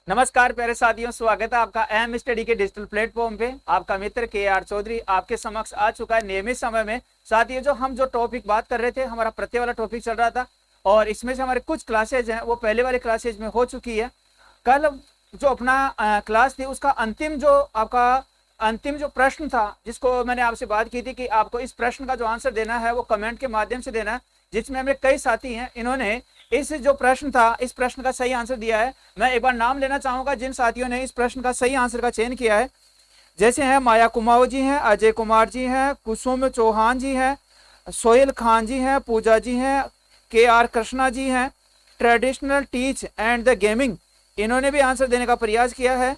नमस्कार प्यारे साथियों, स्वागत है आपका अहम स्टडी के डिजिटल प्लेटफॉर्म पे। आपका मित्र के.आर. चौधरी आपके समक्ष आ चुका है नियमित समय में। साथियों, जो टॉपिक बात कर रहे थे, हमारा प्रत्यय वाला टॉपिक चल रहा था और इसमें से हमारे कुछ क्लासेज हैं वो पहले वाले क्लासेज में हो चुकी है। कल जो अपना क्लास थी उसका अंतिम जो प्रश्न था, जिसको मैंने आपसे बात की थी कि आपको इस प्रश्न का जो आंसर देना है वो कमेंट के माध्यम से देना है, जिसमें हमें कई साथी हैं, इन्होंने इस जो प्रश्न था इस प्रश्न का सही आंसर दिया है। मैं एक बार नाम लेना चाहूंगा जिन साथियों ने इस प्रश्न का सही आंसर का चयन किया है। जैसे हैं माया कुमार जी हैं, अजय कुमार जी हैं, कुसुम चौहान जी हैं, सोहेल खान जी हैं, पूजा जी हैं, के.आर. कृष्णा जी हैं, traditional teach and the gaming, इन्होंने भी आंसर देने का प्रयास किया है।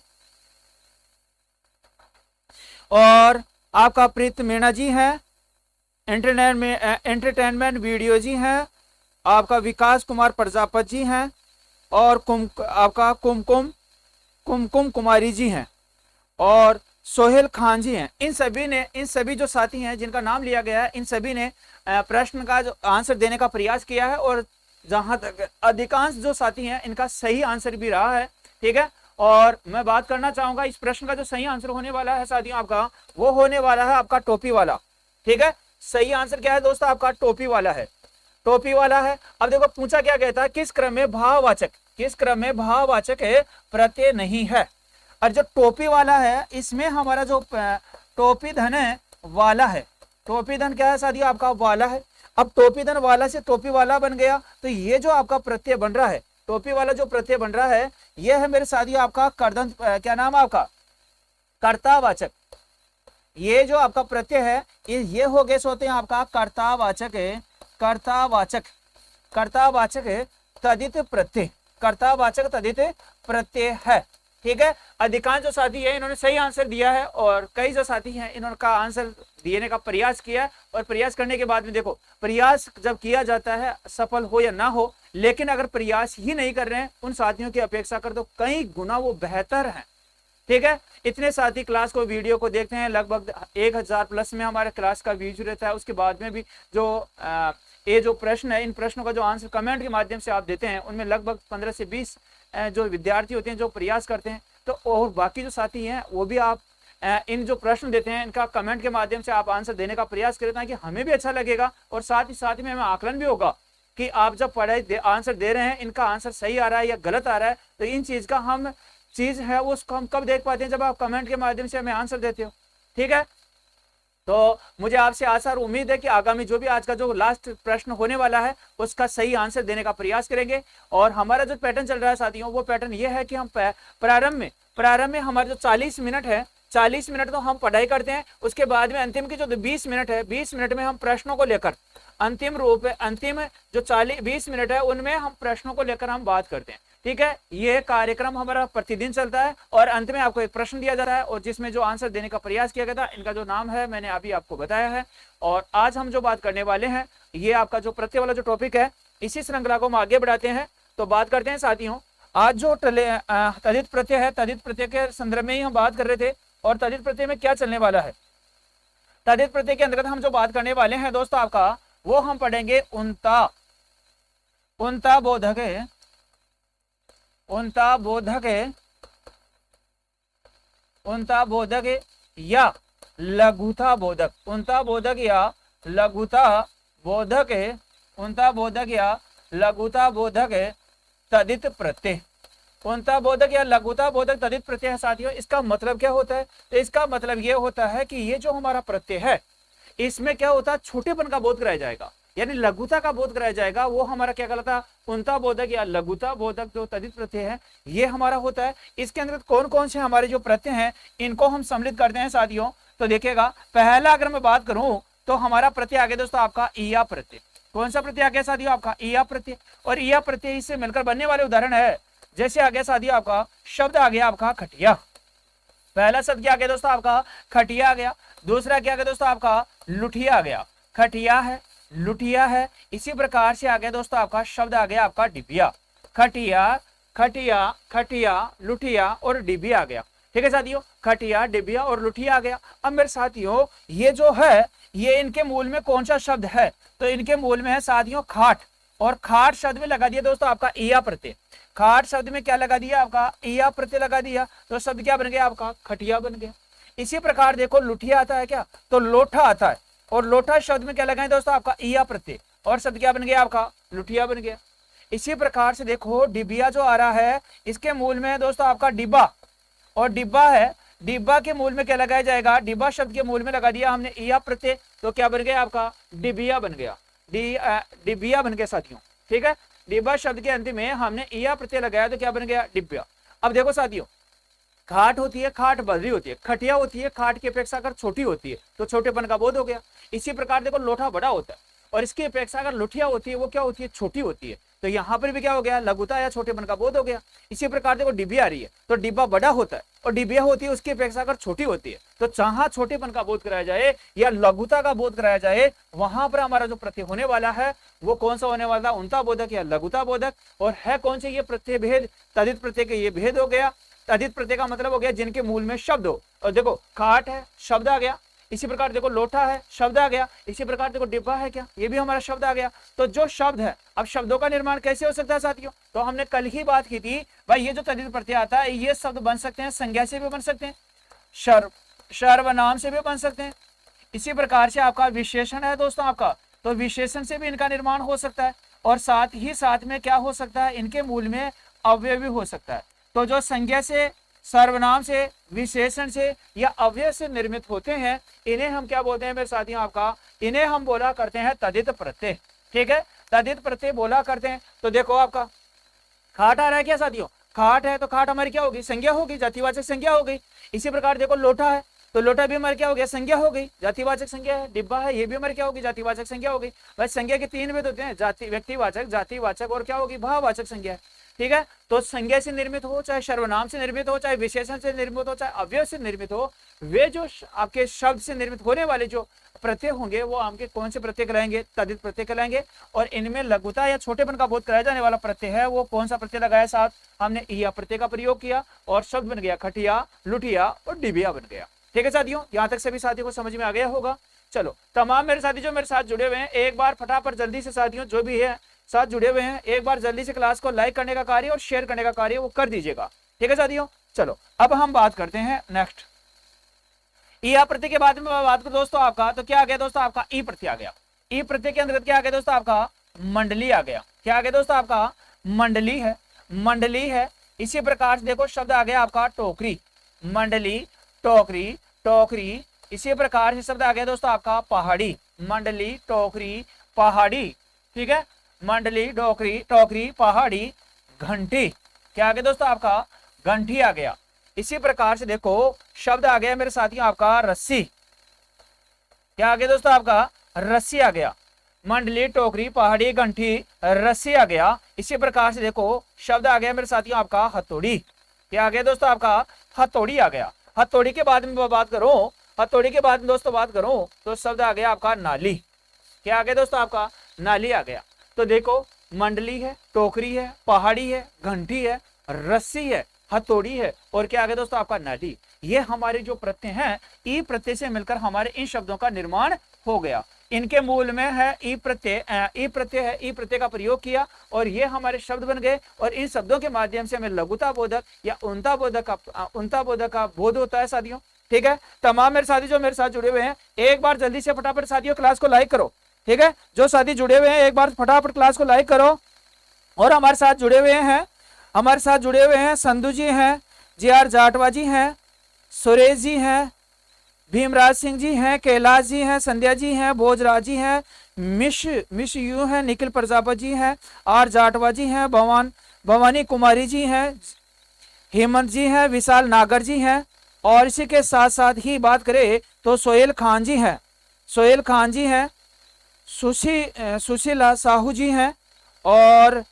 और आपका प्रीत मीणा जी हैं, एंटरटेनमेंट वीडियो जी हैं, आपका विकास कुमार प्रजापति जी हैं और आपका कुमकुम कुमारी जी हैं और सोहेल खान जी हैं। इन सभी जो साथी हैं जिनका नाम लिया गया है, इन सभी ने प्रश्न का जो आंसर देने का प्रयास किया है और जहां तक अधिकांश जो साथी हैं इनका सही आंसर भी रहा है। ठीक है, और मैं बात करना चाहूंगा इस प्रश्न का जो सही आंसर होने वाला है साथियों, आपका वो होने वाला है आपका टोपी वाला। ठीक है, सही आंसर क्या है दोस्तों? आपका टोपी वाला है, टोपी वाला है। अब देखो पूछा क्या कहता है, किस क्रम में भाववाचक प्रत्यय नहीं है। और जो टोपी वाला है इसमें हमारा जो टोपी धन है वाला है। टोपी धन क्या है साथियों? आपका वाला है। अब टोपी धन वाला से टोपी वाला बन गया, तो ये जो आपका प्रत्यय बन रहा है, टोपी वाला जो प्रत्यय बन रहा है, ये है मेरे साथियों आपका कर्दंत, क्या नाम है आपका? कर्तावाचक। ये जो आपका प्रत्यय है ये हो गए होते हैं आपका कर्तावाचक है, कर्तावाचक तदित प्रत्यय, कर्तावाचक तदित प्रत्यय है। ठीक है, अधिकांश जो साथी है इन्होंने सही आंसर दिया है और कई जो साथी हैं इन्होंने का आंसर देने का प्रयास किया है। और प्रयास करने के बाद में देखो, प्रयास जब किया जाता है सफल हो या ना हो, लेकिन अगर प्रयास ही नहीं कर रहे हैं उन साथियों की अपेक्षा कर तो कई गुना वो बेहतर है। ठीक है, इतने साथी क्लास को वीडियो को देखते हैं, लगभग 1000 प्लस में हमारे क्लास का व्यूज रहता है। उसके बाद में भी जो ये जो प्रश्न है, इन प्रश्नों का जो आंसर कमेंट के माध्यम से आप देते हैं, उनमें लगभग 15 से 20 जो विद्यार्थी होते हैं जो प्रयास करते हैं। तो और बाकी जो साथी हैं वो भी आप इन जो प्रश्न देते हैं इनका कमेंट के माध्यम से आप आंसर देने का प्रयास करें, ताकि हमें भी अच्छा लगेगा और साथ ही में हमें आकलन भी होगा कि आप जब पढ़ाई आंसर दे रहे हैं, इनका आंसर सही आ रहा है या गलत आ रहा है। तो इन चीज का हम चीज है वो उसको हम कब देख पाते हैं? जब आप कमेंट के माध्यम से हमें आंसर देते हो। ठीक है, तो मुझे आपसे आशा और उम्मीद है कि आगामी जो भी आज का जो लास्ट प्रश्न होने वाला है उसका सही आंसर देने का प्रयास करेंगे। और हमारा जो पैटर्न चल रहा है साथियों, वो पैटर्न ये है कि हम प्रारंभ में हमारे जो 40 मिनट है, 40 मिनट तो हम पढ़ाई करते हैं। उसके बाद में अंतिम की जो 20 मिनट है, 20 मिनट में हम प्रश्नों को लेकर अंतिम जो 20 मिनट है उनमें हम प्रश्नों को लेकर हम बात करते हैं। ठीक है, ये कार्यक्रम हमारा प्रतिदिन चलता है और अंत में आपको एक प्रश्न दिया जाता है और जिसमें जो आंसर देने का प्रयास किया गया था, इनका जो नाम है मैंने अभी आपको बताया है। और आज हम जो बात करने वाले हैं, ये आपका जो प्रत्यय वाला जो टॉपिक है, इसी श्रृंखला को हम आगे बढ़ाते हैं। तो बात करते हैं साथियों, आज जो तदित प्रत्यय है, तदित प्रत्यय के संदर्भ में ही हम बात कर रहे थे। और तदित प्रत्यय में क्या चलने वाला है? तदित प्रत्यय के अंतर्गत हम जो बात करने वाले हैं दोस्तों, आपका वो हम पढ़ेंगे उनता बोधक या लघुता बोधक, उनता बोधक या लघुता बोधक तदित प्रत्यय। उनता बोधक या लघुता बोधक तदित प्रत्यय है साथियों। इसका मतलब क्या होता है? तो इसका मतलब ये होता है कि ये जो हमारा प्रत्यय है इसमें क्या होता है, छोटेपन का बोध कराया जाएगा, यानी लघुता का बोध कराया जाएगा। वो हमारा क्या कहलाता है? उनता बोधक या लघुता बोधक जो तदित प्रत्यय है ये हमारा होता है। इसके अंदर कौन कौन से हमारे जो प्रत्यय हैं इनको हम सम्मिलित करते हैं साथियों। तो देखिएगा, पहला अगर मैं बात करूं तो हमारा प्रत्यय आ गया दोस्तों आपका ईया प्रत्यय। कौन सा प्रत्यय आ गया साथियों? आपका ईया प्रत्यय। और ईया प्रत्यय इससे मिलकर बनने वाले उदाहरण है, जैसे आ गया साथियों आपका शब्द आ गया आपका खटिया। पहला शब्द क्या आ गया दोस्तों? आपका खटिया आ गया। दूसरा क्या आ गया दोस्तों? आपका लुठिया आ गया। खटिया है, लुठिया है। इसी प्रकार से आ गया दोस्तों आपका शब्द आ गया आपका डिबिया। खटिया लुठिया और डिबिया आ गया। ठीक है साथियों, खटिया डिबिया और लुठिया आ गया। अब मेरे साथियों, ये जो है ये इनके मूल में कौन सा शब्द है? तो इनके मूल में है साथियों खाट। और खाट शब्द में लगा दिया दोस्तों आपका ईया प्रत्यय। खाट शब्द में क्या लगा दिया आपका, ईया प्रत्यय लगा दिया, तो शब्द क्या बन गया आपका, खटिया बन गया। इसी प्रकार देखो लुठिया आता है क्या, तो लोठा आता है, और लोठा शब्द में क्या लगाए दोस्तों आपका, ईया प्रत्यय, और शब्द क्या बन गया आपका, लुठिया बन गया। इसी प्रकार से देखो डिबिया जो आ रहा है, इसके मूल में दोस्तों आपका डिब्बा, और डिब्बा है, डिब्बा के मूल में क्या लगाया जाएगा, डिब्बा शब्द के मूल में लगा दिया हमने ईया प्रत्यय, तो क्या बन गया आपका, डिबिया बन गया, डिबिया बन गया साथियों। ठीक है, डिब्बा शब्द के अंत में हमने ईया प्रत्यय लगाया तो क्या बन गया, डिब्बा। अब देखो साथियों, खाट होती है, खाट बदरी होती है, खटिया होती है, खाट की अपेक्षा अगर छोटी होती है तो छोटेपन का बोध हो गया। इसी प्रकार देखो लोठा बड़ा होता है, और इसकी अपेक्षा अगर लुठिया होती है वो क्या होती है, छोटी होती है, तो यहाँ पर भी क्या हो गया, लघुता या छोटेपन का बोध हो गया। इसी प्रकार देखो डिबिया आ रही है, तो डिब्बा बड़ा होता है और डिबिया होती है उसकी अपेक्षा अगर छोटी होती है, तो जहां छोटेपन का बोध कराया जाए या लघुता का बोध कराया जाए, वहां पर हमारा जो प्रत्यय होने वाला है वो कौन सा होने वाला, उनता बोधक या लघुता बोधक। और है कौन से ये प्रत्यय भेद, तदित प्रत्यय के ये भेद हो गया। तदित प्रत्यय का मतलब हो गया जिनके मूल में शब्द हो, और देखो खाट है, शब्द आ गया। इसी प्रकार देखो लोटा है, शब्द आ गया। इसी प्रकार देखो डिब्बा है, क्या ये भी हमारा शब्द आ गया। तो जो शब्द है, अब शब्दों का निर्माण कैसे हो सकता है साथियों, तो हमने कल ही बात की थी भाई, ये जो तदित प्रत्यय आता है ये शब्द बन सकते हैं संज्ञा से भी बन सकते हैं, सर्वनाम से भी बन सकते हैं। इसी प्रकार से आपका विशेषण है दोस्तों आपका, तो विशेषण से भी इनका निर्माण हो सकता है, और साथ ही साथ में क्या हो सकता है, इनके मूल में अव्यय भी हो सकता है। तो जो संज्ञा से, सर्वनाम से, विशेषण से या अव्यय से निर्मित होते हैं, इन्हें हम क्या बोलते हैं मेरे साथियों आपका, इन्हें हम बोला करते हैं तदित प्रत्यय। ठीक है, तदित प्रत्यय बोला करते हैं। तो देखो आपका खाट आ रहा है क्या साथियों, खाट है तो खाट हमारी क्या होगी, संज्ञा होगी, जातिवाचक संज्ञा हो गई। इसी प्रकार देखो लोटा है, तो लोटा भी हमारे क्या हो गया, संज्ञा हो गई, जातिवाचक संज्ञा है। डिब्बा है, ये भी हमारी क्या होगी, जातिवाचक संज्ञा हो गई। भाई संज्ञा के तीन भेद होते हैं, जाति, व्यक्तिवाचक, जातिवाचक और क्या होगी, भाववाचक संज्ञा। ठीक है, तो संज्ञा से निर्मित हो, चाहे सर्वनाम से निर्मित हो, चाहे विशेषण से निर्मित हो, चाहे अव्यय से निर्मित हो, वे जो आपके शब्द से निर्मित होने वाले जो प्रत्यय होंगे वो आपके कौन से प्रत्यय कहलाएंगे, तदित प्रत्यय कहलाएंगे। और इनमें लघुता या छोटेपन का बोध कराया जाने वाला प्रत्यय है वो कौन सा प्रत्यय लगाया साथ, हमने ईया प्रत्यय का प्रयोग किया, और शब्द बन गया खटिया, लुटिया और डिबिया बन गया। ठीक है साथियों, यहाँ तक सभी साथियों को समझ में आ गया होगा। चलो तमाम मेरे साथी जो मेरे साथ जुड़े हुए हैं, एक बार फटाफट जल्दी से साथियों जो भी है साथ जुड़े हुए हैं, एक बार जल्दी से क्लास को लाइक करने का कार्य और शेयर करने का कार्य वो कर दीजिएगा। ठीक है साथियों, चलो अब हम बात करते हैं नेक्स्ट ईया प्रत्यय के बाद में बात करो दोस्तों आपका, तो क्या आ गया दोस्तों आपका, ई प्रत्यय आ गया। ई प्रत्यय के अंतर्गत क्या आ गया दोस्तों आपका, मंडली आ गया। क्या आ गया दोस्तों आपका, मंडली है, मंडली है। इसी प्रकार से देखो शब्द आ गया आपका टोकरी, मंडली, टोकरी, टोकरी। इसी प्रकार से शब्द आ गया दोस्तों आपका पहाड़ी, मंडली, टोकरी, पहाड़ी। ठीक है, मंडली, टोकरी, टोकरी, पहाड़ी, घंटी। क्या आ गया दोस्तों आपका, घंटी आ गया। इसी प्रकार से देखो शब्द आ गया मेरे साथियों आपका रस्सी। क्या आ गया दोस्तों आपका, रस्सी आ गया। मंडली, टोकरी, पहाड़ी, घंटी, रस्सी आ गया। इसी प्रकार से देखो शब्द आ गया मेरे साथियों आपका हथौड़ी। क्या आ गया दोस्तों आपका, हथौड़ी आ गया। हथौड़ी के बाद में बात करो, हथौड़ी के बाद में दोस्तों बात करो तो शब्द आ गया आपका नाली। क्या आ गया दोस्तों आपका, नाली आ गया। तो देखो मंडली है, टोकरी है, पहाड़ी है, घंटी है, रस्सी है, हथौड़ी है, और क्या आ गया दोस्तों आपका नाली। ये हमारे जो प्रत्यय हैं ई प्रत्यय से मिलकर हमारे इन शब्दों का निर्माण हो गया। इनके मूल में है ई प्रत्यय, ई प्रत्यय है, ई प्रत्यय का प्रयोग किया और ये हमारे शब्द बन गए। और इन शब्दों के माध्यम से हमें लघुता बोधक या उनता बोधक का बोध होता है साथियों। ठीक है, तमाम मेरे साथी जो मेरे साथ जुड़े हुए हैं, एक बार जल्दी से फटाफट साथियों क्लास को लाइक करो। ठीक है, जो साथी जुड़े हुए हैं एक बार फटाफट क्लास को लाइक करो। और हमारे साथ जुड़े हुए हैं, हमारे साथ जुड़े हुए हैं संधू जी हैं, JR जाटवा जी हैं, सुरेश जी हैं, भीमराज सिंह जी हैं, कैलाश जी हैं, संध्या जी हैं, भोजराज जी हैं, मिश यू हैं, निखिल प्रजापति जी हैं, R जाटवा जी हैं, भवानी कुमारी जी हैं, हेमंत जी हैं, विशाल नागर जी हैं। और इसी के साथ साथ ही बात करें तो सोहेल खान जी हैं, सोहेल खान जी हैं, सुशीला साहू जी हैं, और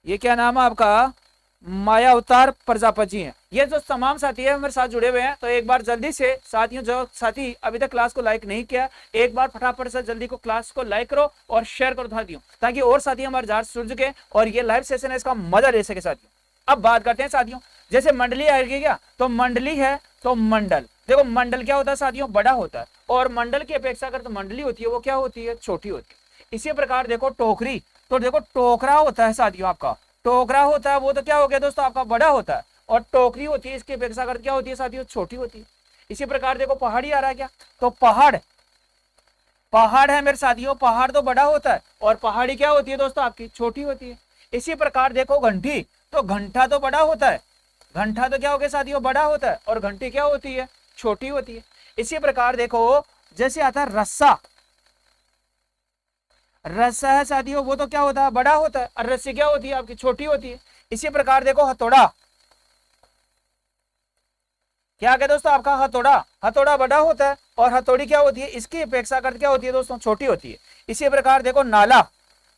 ये क्या नाम है आपका, माया अवतार प्रजापति जी हैं। ये जो तमाम साथी है मेरे साथ जुड़े हुए हैं, तो एक बार जल्दी से साथियों जो साथी अभी तक क्लास को लाइक नहीं किया, एक बार फटाफट से जल्दी को क्लास को लाइक करो और शेयर करो साथियों, ताकि और साथी हमारे जाट जुड़ सके और ये लाइव सेशन है इसका मजा ले सके साथियों। अब बात करते हैं साथियों, जैसे मंडली आएगी क्या, तो मंडली है तो मंडल। देखो मंडल क्या होता है साथियों, बड़ा होता है, और मंडल की अपेक्षा अगर तो मंडली होती है वो क्या होती है, छोटी होती है। इसी प्रकार देखो टोकरी, तो देखो टोकरा होता है साथियों आपका, टोकरा होता है वो तो क्या हो गया दोस्तों आपका बड़ा होता है, और टोकरी होती है इसकी अपेक्षाकृत क्या होती है साथियों, छोटी होती है। इसी प्रकार देखो पहाड़ी आ रहा है क्या, तो पहाड़, पहाड़ है मेरे साथियों, पहाड़ तो बड़ा होता है और पहाड़ी क्या होती है दोस्तों आपकी छोटी होती है। इसी प्रकार देखो घंटी, तो घंटा तो बड़ा होता है, घंटा तो क्या हो गया साथियों बड़ा होता है, और घंटी क्या होती है, छोटी होती है। इसी प्रकार देखो जैसे आता है रस्सा, रस्सा है साथियों वो तो क्या होता है, बड़ा होता है, और रस्सी क्या होती है आपकी, छोटी होती है। इसी प्रकार देखो हथौड़ा, क्या क्या दोस्तों आपका हथौड़ा, हथौड़ा बड़ा होता है और हथौड़ी क्या होती है, इसकी अपेक्षा कर क्या होती है दोस्तों, छोटी होती है। इसी प्रकार देखो नाला,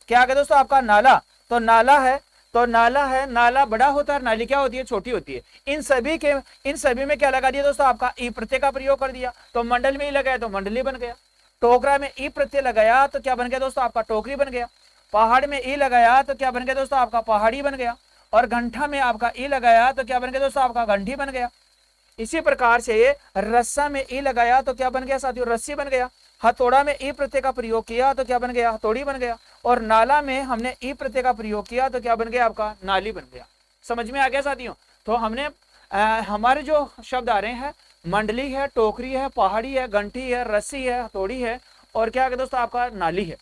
क्या क्या दोस्तों आपका नाला, तो नाला है, तो नाला है, नाला बड़ा होता है, नाली क्या होती है, छोटी होती है। इन सभी में क्या लगा दिया दोस्तों आपका ई प्रत्यय का प्रयोग कर दिया, तो मंडल में ई लगाया तो मंडली बन गया। टोकरा में ई प्रत्यय लगाया तो क्या बन गया दोस्तों आपका, टोकरी बन गया। पहाड़ में ई लगाया तो क्या बन गया दोस्तों आपका, पहाड़ी बन गया। और घंटा में आपका ई लगाया तो क्या बन गया दोस्तों आपका, घंटी बन गया। इसी प्रकार से रस्सा में ई लगाया तो क्या बन गया साथियों, रस्सी बन गया। हथौड़ा में ई प्रत्यय का प्रयोग किया तो क्या बन गया, हथौड़ी बन गया। और नाला में हमने ई प्रत्यय का प्रयोग किया तो क्या बन गया आपका, नाली बन गया। समझ में आ गया साथियों। तो हमने हमारे जो शब्द आ रहे हैं, मंडली है, टोकरी है, पहाड़ी है, घंटी है, रस्सी है, हथौड़ी है, और क्या है दोस्तों आपका, नाली है।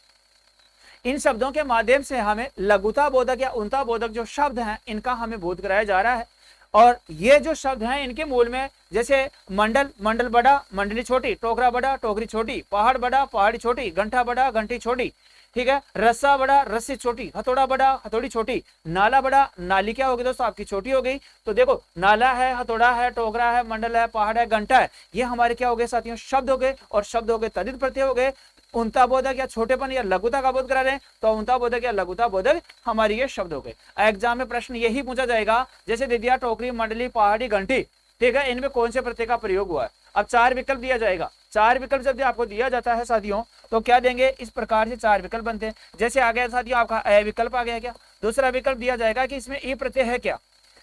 इन शब्दों के माध्यम से हमें लघुता बोधक या उनता बोधक जो शब्द हैं इनका हमें बोध कराया जा रहा है। और ये जो शब्द हैं इनके मूल में जैसे मंडल, मंडल बड़ा, मंडली छोटी, टोकरा बड़ा, टोकरी छोटी, पहाड़ बड़ा, पहाड़ी छोटी, घंटा बड़ा, घंटी छोटी, ठीक है, रस्सा बड़ा, रस्सी छोटी, हथौड़ा बड़ा, हथौड़ी छोटी, नाला बड़ा, नाली क्या होगी दोस्तों आपकी, छोटी हो गई। तो देखो नाला है, हथौड़ा है, टोकरा है, मंडल है, पहाड़ है, घंटा है, ये हमारे क्या हो गए साथियों, शब्द हो गए। और शब्द हो गए तद्धित प्रत्यय हो गए। उनता बोधक या छोटेपन या लघुता का बोध करा रहे हैं, तो उनता बोधक या लघुता बोधक हमारी ये शब्द हो गए। एग्जाम में प्रश्न यही पूछा जाएगा, जैसे दे दिया टोकरी, मंडली, पहाड़ी, घंटी, ठीक है, इनमें कौन से प्रत्यय का प्रयोग हुआ है। अब 4 विकल्प दिया जाएगा। 4 विकल्प जब आपको दिया जाता है साथियों, तो क्या देंगे, इस प्रकार से 4 विकल्प बनते हैं। जैसे आ गया साथियों आपका अ विकल्प आ गया क्या, दूसरा विकल्प दिया जाएगा कि इसमें ई प्रत्यय है क्या,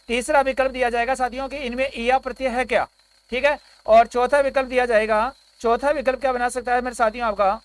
तीसरा विकल्प दिया जाएगा साथियों कि इनमें ईया प्रत्यय है क्या, ठीक है, और चौथा विकल्प दिया जाएगा, चौथा विकल्प क्या बना सकता है मेरे साथियों आपका,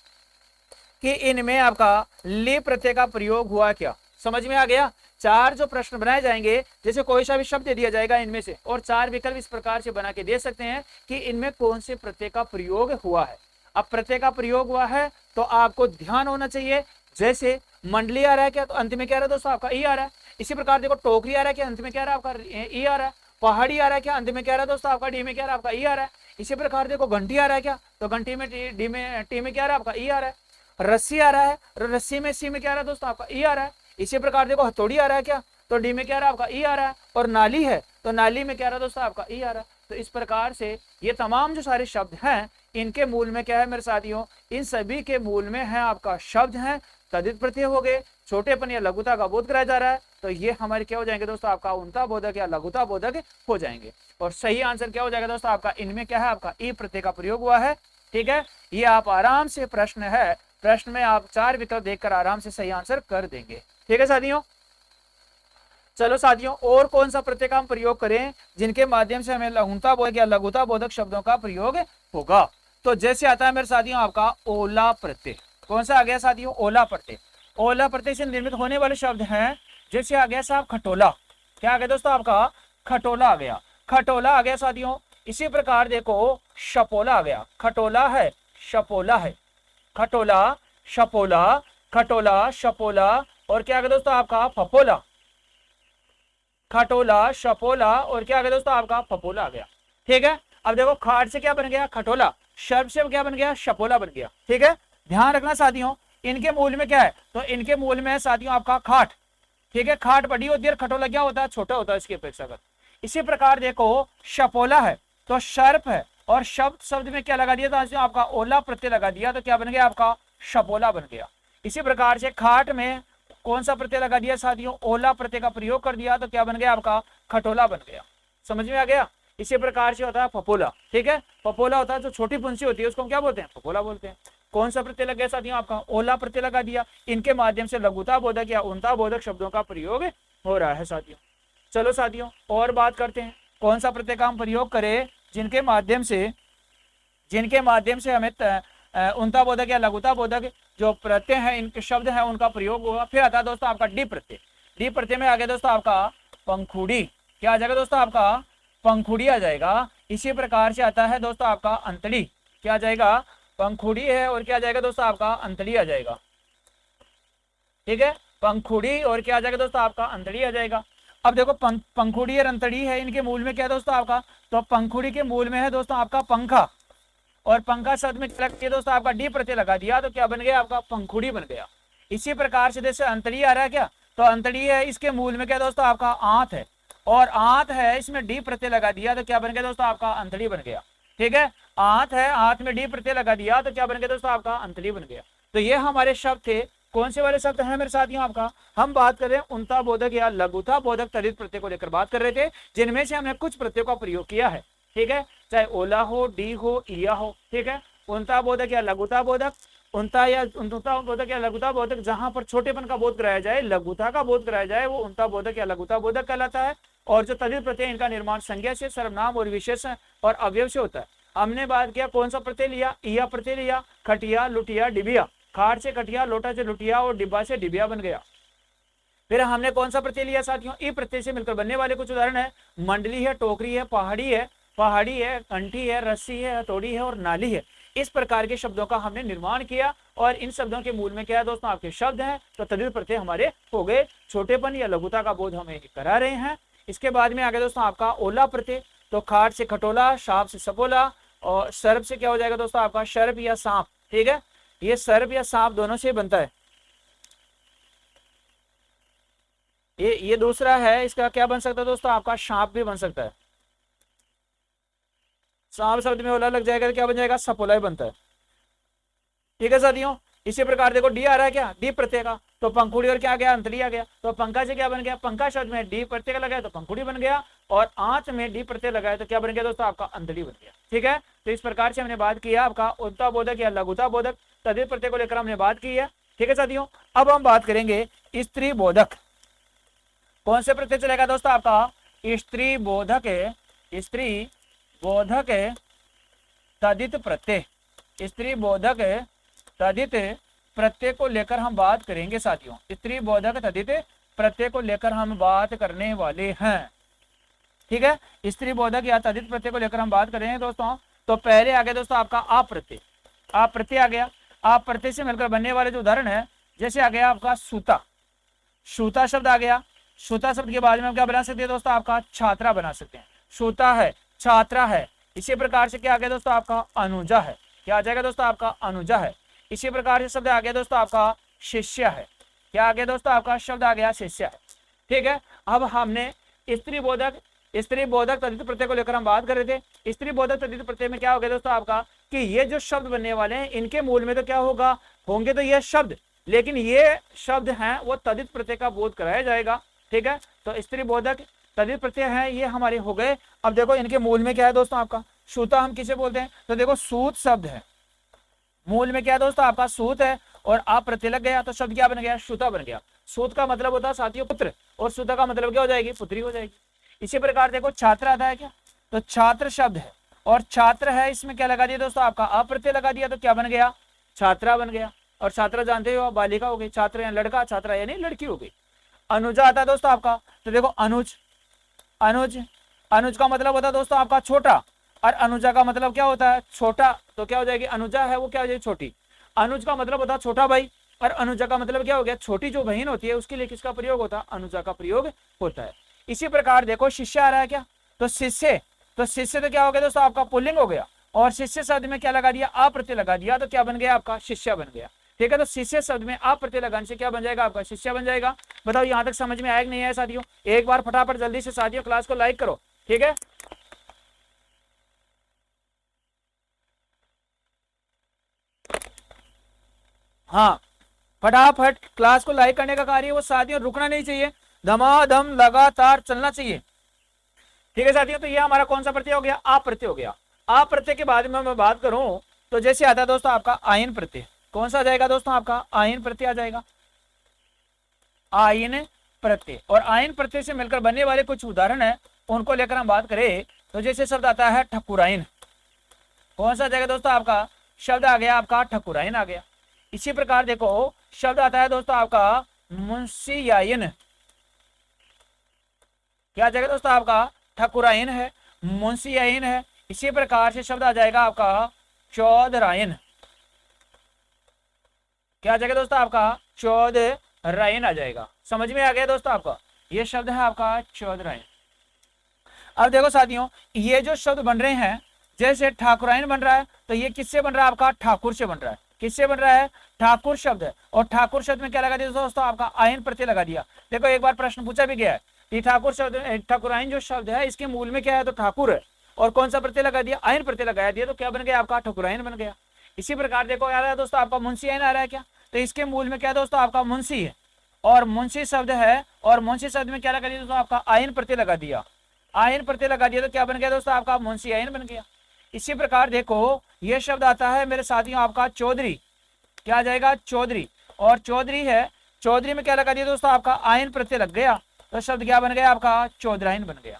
कि इनमें आपका ली प्रत्यय का प्रयोग हुआ क्या। समझ में आ गया। 4 जो प्रश्न बनाए जाएंगे, जैसे कोई सा भी शब्द दे दिया जाएगा इनमें से, और 4 विकल्प इस प्रकार से बना के दे सकते हैं कि इनमें कौन से प्रत्यय का प्रयोग हुआ है। अब प्रत्यय का प्रयोग हुआ है तो आपको ध्यान होना चाहिए, जैसे मंडली आ रहा है क्या, तो अंत में क्या आ रहा है दोस्तों आपका ई आ रहा है। इसी प्रकार देखो टोकरी आ रहा है क्या, अंत में क्या आ रहा है आपका ई आ रहा है। पहाड़ी आ रहा है क्या, अंत में क्या आ रहा है दोस्तों आपका डी में क्या आ रहा है आपका ई आ रहा है। इसी प्रकार देखो घंटी आ रहा है क्या, तो घंटी में डी में टी में क्या आ रहा है आपका ई आ रहा है। रस्सी आ रहा है, रस्सी में सी में क्या आ रहा है दोस्तों आपका ई आ रहा है। इसी प्रकार देखो हथौड़ी आ रहा है क्या, तो डी में क्या आ रहा है आपका ई आ रहा है। और नाली है तो नाली में क्या आ रहा है दोस्तों आपका ई आ रहा है। तो इस प्रकार से ये तमाम जो सारे शब्द हैं इनके मूल में क्या है मेरे साथियों, इन सभी के मूल में है आपका शब्द है, तद्धित प्रत्यय हो गए, छोटेपन या लघुता का बोध कराया जा रहा है, तो ये हमारे क्या हो जाएंगे दोस्तों आपका उनता बोधक या लघुता बोधक हो जाएंगे। और सही आंसर क्या हो जाएगा दोस्तों आपका, इनमें क्या है आपका ई प्रत्यय का प्रयोग हुआ है। ठीक है, ये आप आराम से प्रश्न है, प्रश्न में आप 4 विकल्प देखकर आराम से सही आंसर कर देंगे। ठीक है साथियों, चलो साथियों, और कौन सा प्रत्यय का हम प्रयोग करें जिनके माध्यम से हमें लघुता बोधक या लघुता बोधक शब्दों का प्रयोग होगा। तो जैसे आता है मेरे साथियों आपका ओला प्रत्यय। कौन सा आ गया साथियों, ओला प्रत्यय। ओला प्रत्यय से निर्मित होने वाले शब्द हैं, जैसे आ गया साहब खटोला। क्या आ गया दोस्तों आपका, खटोला आ गया, खटोला आ गया साथियों। इसी प्रकार देखो शपोला आ गया, खटोला है, शपोला है, खटोला, शपोला, खटोला, शपोला, और क्या आ गया दोस्तों आपका फपोला, खटोला, शपोला, और क्या आ गया दोस्तों आपका फपोला आ गया। ठीक है, अब देखो खाट से क्या बन गया, खटोला, शर्ब से क्या बन गया, शपोला बन गया। ठीक है, ध्यान रखना साथियों, इनके मूल में क्या है, तो इनके मूल में है साथियों आपका खाट। ठीक है, खाट बड़ी होती है, खटोला क्या होता है, छोटा होता है इसकी अपेक्षा कर। इसी प्रकार देखो शपोला है तो शर्प है, और शब्द में क्या लगा दिया था आपका, ओला प्रत्यय लगा दिया, तो क्या बन गया आपका शपोला बन गया। इसी प्रकार से खाट में कौन सा प्रत्यय लगा दिया साथियों, ओला प्रत्यय का प्रयोग कर दिया, तो क्या बन गया आपका खटोला बन गया। समझ में आ गया। इसी प्रकार से होता है फपोला। ठीक है, फपोला होता है जो छोटी पुंसी होती है उसको क्या बोलते हैं, फपोला बोलते हैं। कौन सा प्रत्यय लग गया साथियों आपका, ओला प्रत्यय लगा दिया। इनके माध्यम से लघुता बोधक या उनता बोधक शब्दों का प्रयोग हो रहा है साथियों। चलो साथियों, और बात करते हैं कौन सा प्रत्यय का हम प्रयोग करें जिनके माध्यम से हमें उनता बोधक या लघुता बोधक जो प्रत्यय है, इनके शब्द हैं, उनका प्रयोग होगा। फिर आता है दोस्तों आपका डी प्रत्यय। डी प्रत्यय में आ गया दोस्तों आपका पंखुड़ी, क्या आ जाएगा दोस्तों आपका पंखुड़ी आ जाएगा। इसी प्रकार से आता है दोस्तों आपका अंतड़ी, क्या आ जाएगा पंखुड़ी है और क्या आ जाएगा दोस्तों आपका अंतड़ी आ जाएगा, ठीक है पंखुड़ी और क्या आ जाएगा दोस्तों आपका अंतड़ी आ जाएगा। अब देखो पंखुड़ी और अंतड़ी है, इनके मूल में क्या है दोस्तों आपका, तो पंखुड़ी के मूल में है दोस्तों आपका पंखा, और पंखा शब्द में क्या लगा दोस्तों आपका डी प्रत्यय लगा दिया तो क्या बन गया आपका पंखुड़ी बन गया। इसी प्रकार से जैसे अंतड़ी आ रहा है क्या, तो अंतड़ी है इसके मूल में क्या दोस्तों आपका आंत है, और आंत है इसमें डी प्रत्यय लगा दिया तो क्या बन गया दोस्तों आपका अंतड़ी बन गया, ठीक है आंत है आंत में डी प्रत्यय लगा दिया तो क्या बन गया दोस्तों आपका अंतड़ी बन गया। तो ये हमारे शब्द थे, कौन से वाले शब्द हैं मेरे साथियों आपका, हम बात कर रहे हैं उनता बोधक या लघुता बोधक तद्धित प्रत्यय को लेकर बात कर रहे थे, जिनमें से हमने कुछ प्रत्ययों का प्रयोग किया है, ठीक है चाहे ओला हो डी हो इया हो, ठीक है उनता बोधक या लघुता बोधक, उनता बोधक या लघुता बोधक जहां पर छोटेपन का बोध कराया जाए, लघुता का बोध कराया जाए, वो उनता बोधक या लघुता बोधक कहलाता है। और जो तद्धित प्रत्यय इनका निर्माण संज्ञा से, सर्वनाम और विशेषण और अवयव से होता है। हमने बात किया कौन सा प्रत्यय लिया, इया प्रत्यय लिया, खटिया लुटिया डिबिया, खाट से खटिया लोटा से लुटिया और डिब्बा से डिबिया बन गया। फिर हमने कौन सा प्रत्यय लिया साथियों, ई प्रत्यय से मिलकर बनने वाले कुछ उदाहरण है, मंडली है, टोकरी है, पहाड़ी है, कंठी है, रस्सी है, हथौड़ी है और नाली है। इस प्रकार के शब्दों का हमने निर्माण किया और इन शब्दों के मूल में क्या है दोस्तों आपके शब्द हैं, तो तद्धित प्रत्यय हमारे हो गए, छोटेपन या लघुता का बोध हमें करा रहे हैं। इसके बाद में आ गया दोस्तों आपका ओला प्रत्यय, तो खाट से खटोला, शाप से सपोला और सर्प से क्या हो जाएगा दोस्तों आपका सर्प या सांप, ठीक है ये सर्प या सांप दोनों से बनता है। ये दूसरा है, इसका क्या बन सकता है दोस्तों आपका सांप भी बन सकता है, सांप शब्द में ओला लग जाएगा तो क्या बन जाएगा सपोला ही बनता है, ठीक है साथियों। इसी प्रकार देखो डी आ रहा है क्या, डी प्रत्यय का, तो पंखुड़ी और क्या आ गया अंतड़ी आ गया, तो पंखा से क्या बन गया, पंखा शब्द में डी प्रत्यय का लगाया तो पंखुड़ी बन गया, और आंच में डी प्रत्यय लगाया तो क्या बन गया दोस्तों आपका अंतड़ी बन गया, ठीक है। तो इस प्रकार से हमने बात किया आपका उनता बोधक या लघुता बोधक तद्धित प्रत्यय को लेकर हमने बात की है, ठीक है साथियों। अब हम बात करेंगे स्त्री बोधक, कौन से प्रत्यय चलेगा दोस्तों आपका स्त्री बोधक है, स्त्री बोधक है तद्धित प्रत्यय, स्त्री बोधक है तद्धित प्रत्यय को लेकर हम बात करेंगे साथियों, स्त्री बोधक तद्धित प्रत्यय को लेकर हम बात करने वाले हैं, ठीक है स्त्री बोधक या तद्धित प्रत्यय को लेकर हम बात करेंगे दोस्तों। तो पहले आ गया दोस्तों आपका आप प्रत्यय, आप प्रत्यय आ गया, आप प्रत्यय से मिलकर बनने वाले जो उदाहरण है, जैसे आ गया आपका सूता, सूता शब्द आ गया, सूता शब्द के बाद में हम क्या बना सकते हैं दोस्तों आपका छात्रा बना सकते हैं, सूता है छात्रा है। इसी प्रकार से क्या आ गया दोस्तों आपका अनुजा है, क्या आ जाएगा दोस्तों आपका अनुजा है। इसी प्रकार से शब्द आ गया दोस्तों आपका शिष्य है, क्या आ गया दोस्तों आपका शब्द आ गया शिष्य है, ठीक है। अब हमने स्त्री बोधक तद्धित प्रत्यय को लेकर हम बात कर रहे थे। स्त्री बोधक तद्धित प्रत्यय में क्या हो गया दोस्तों आपका कि ये जो शब्द बनने वाले हैं इनके मूल में तो क्या होगा, होंगे तो ये शब्द, लेकिन ये शब्द हैं वो तद्धित प्रत्यय का बोध कराया जाएगा, ठीक है। तो स्त्री बोधक तद्धित प्रत्यय है ये हमारे हो गए। अब देखो इनके मूल में क्या है दोस्तों आपका सूता, हम किसे बोलते हैं, तो देखो सूत शब्द है, मूल में क्या है दोस्तों आपका सूत है और आप प्रत्यय लग गया तो शब्द क्या बन गया सूता बन गया। सूत का मतलब होता है साथियों पुत्र, और सूता का मतलब क्या हो जाएगी पुत्री हो जाएगी। इसी प्रकार देखो छात्र आता है क्या, तो छात्र शब्द है और छात्र है, इसमें क्या लगा दिया दोस्तों आपका अप्रत्यय लगा दिया तो क्या बन गया छात्रा बन गया। और छात्रा जानते हो बालिका हो गई, छात्र यानी लड़का, छात्रा यानी लड़की हो गई। अनुजा आता है दोस्तों आपका, तो देखो अनुज, अनुज का मतलब होता है दोस्तों आपका छोटा, और अनुजा का मतलब क्या होता है छोटा, तो क्या हो जाएगी अनुजा है वो क्या हो जाएगी छोटी। अनुज का मतलब होता है छोटा भाई, और अनुजा का मतलब क्या हो गया छोटी जो बहन होती है उसके लिए किसका प्रयोग होता है अनुजा का प्रयोग होता है। इसी प्रकार देखो शिष्य आ रहा है क्या, तो शिष्य तो क्या हो गया दोस्तों आपका पुल्लिंग हो गया, और शिष्य शब्द में क्या लगा दिया अप्रत्यय लगा दिया तो क्या बन गया आपका शिष्य बन गया, ठीक है। तो शिष्य शब्द में अप्रत्यय लगाने से क्या बन जाएगा आपका शिष्य बन जाएगा। बताओ यहाँ तक समझ में आया कि नहीं आया साथियों, एक बार फटाफट जल्दी से साथियों क्लास को लाइक करो, ठीक है। हाँ फटाफट क्लास को लाइक करने का कार्य वो साथियों रुकना नहीं चाहिए, धमाधम लगातार चलना चाहिए, ठीक है साथियों। तो ये हमारा कौन सा प्रत्यय हो गया आप प्रत्यय हो गया। आप प्रत्यय के बाद में मैं बात करूं तो जैसे आता है दोस्तों आपका आयन प्रत्यय, कौन सा आ जाएगा दोस्तों आपका आयन प्रत्यय आ जाएगा, आयन प्रत्यय। और आयन प्रत्यय से मिलकर बनने वाले कुछ उदाहरण है उनको लेकर हम बात करें तो जैसे शब्द आता है ठकुराइन, कौन सा आ जाएगा दोस्तों आपका शब्द आ गया आपका ठकुराइन आ गया। इसी प्रकार देखो शब्द आता है दोस्तों आपका मुंशियायन, क्या आ जाएगा दोस्तों आपका ठकुराइन है, मुंशियाइन है। इसी प्रकार से शब्द आ जाएगा आपका चौधराइन। क्या आ जाएगा दोस्तों आपका चौधराइन आ जाएगा। समझ में आ गया दोस्तों आपका, ये शब्द है आपका चौधराइन। अब देखो साथियों, ये जो शब्द बन रहे हैं, जैसे ठाकुराइन बन रहा है तो ये किससे बन रहा है आपका ठाकुर से बन रहा है। किससे बन रहा है, ठाकुर शब्द है। और ठाकुर शब्द में क्या लगा दिया दोस्तों आपका आयन प्रत्यय लगा दिया। देखो एक बार प्रश्न पूछा भी गया है कि ठाकुर शब्द ठाकुराइन जो शब्द है इसके मूल में क्या है तो ठाकुर है, और कौन सा प्रत्यय लगा दिया, आयन प्रत्यय लगा दिया, तो क्या बन गया आपका ठकुराइन बन गया। इसी प्रकार देखो आ रहा है दोस्तों आपका मुंशी आयन आ रहा है क्या, तो इसके मूल में क्या दोस्तों आपका मुंशी है, और मुंशी शब्द है, और मुंशी शब्द में क्या लगा दिया दोस्तों आपका आयन प्रत्यय लगा दिया। आयन प्रत्यय लगा दिया तो क्या बन गया दोस्तों आपका मुंशी आयन बन गया। इसी प्रकार देखो ये शब्द आता है मेरे साथियों आपका चौधरी। क्या आ जाएगा चौधरी, और चौधरी है, चौधरी में क्या लगा दिया दोस्तों आपका आयन प्रत्यय लग गया, तो शब्द क्या बन गया आपका चौधराइन बन गया।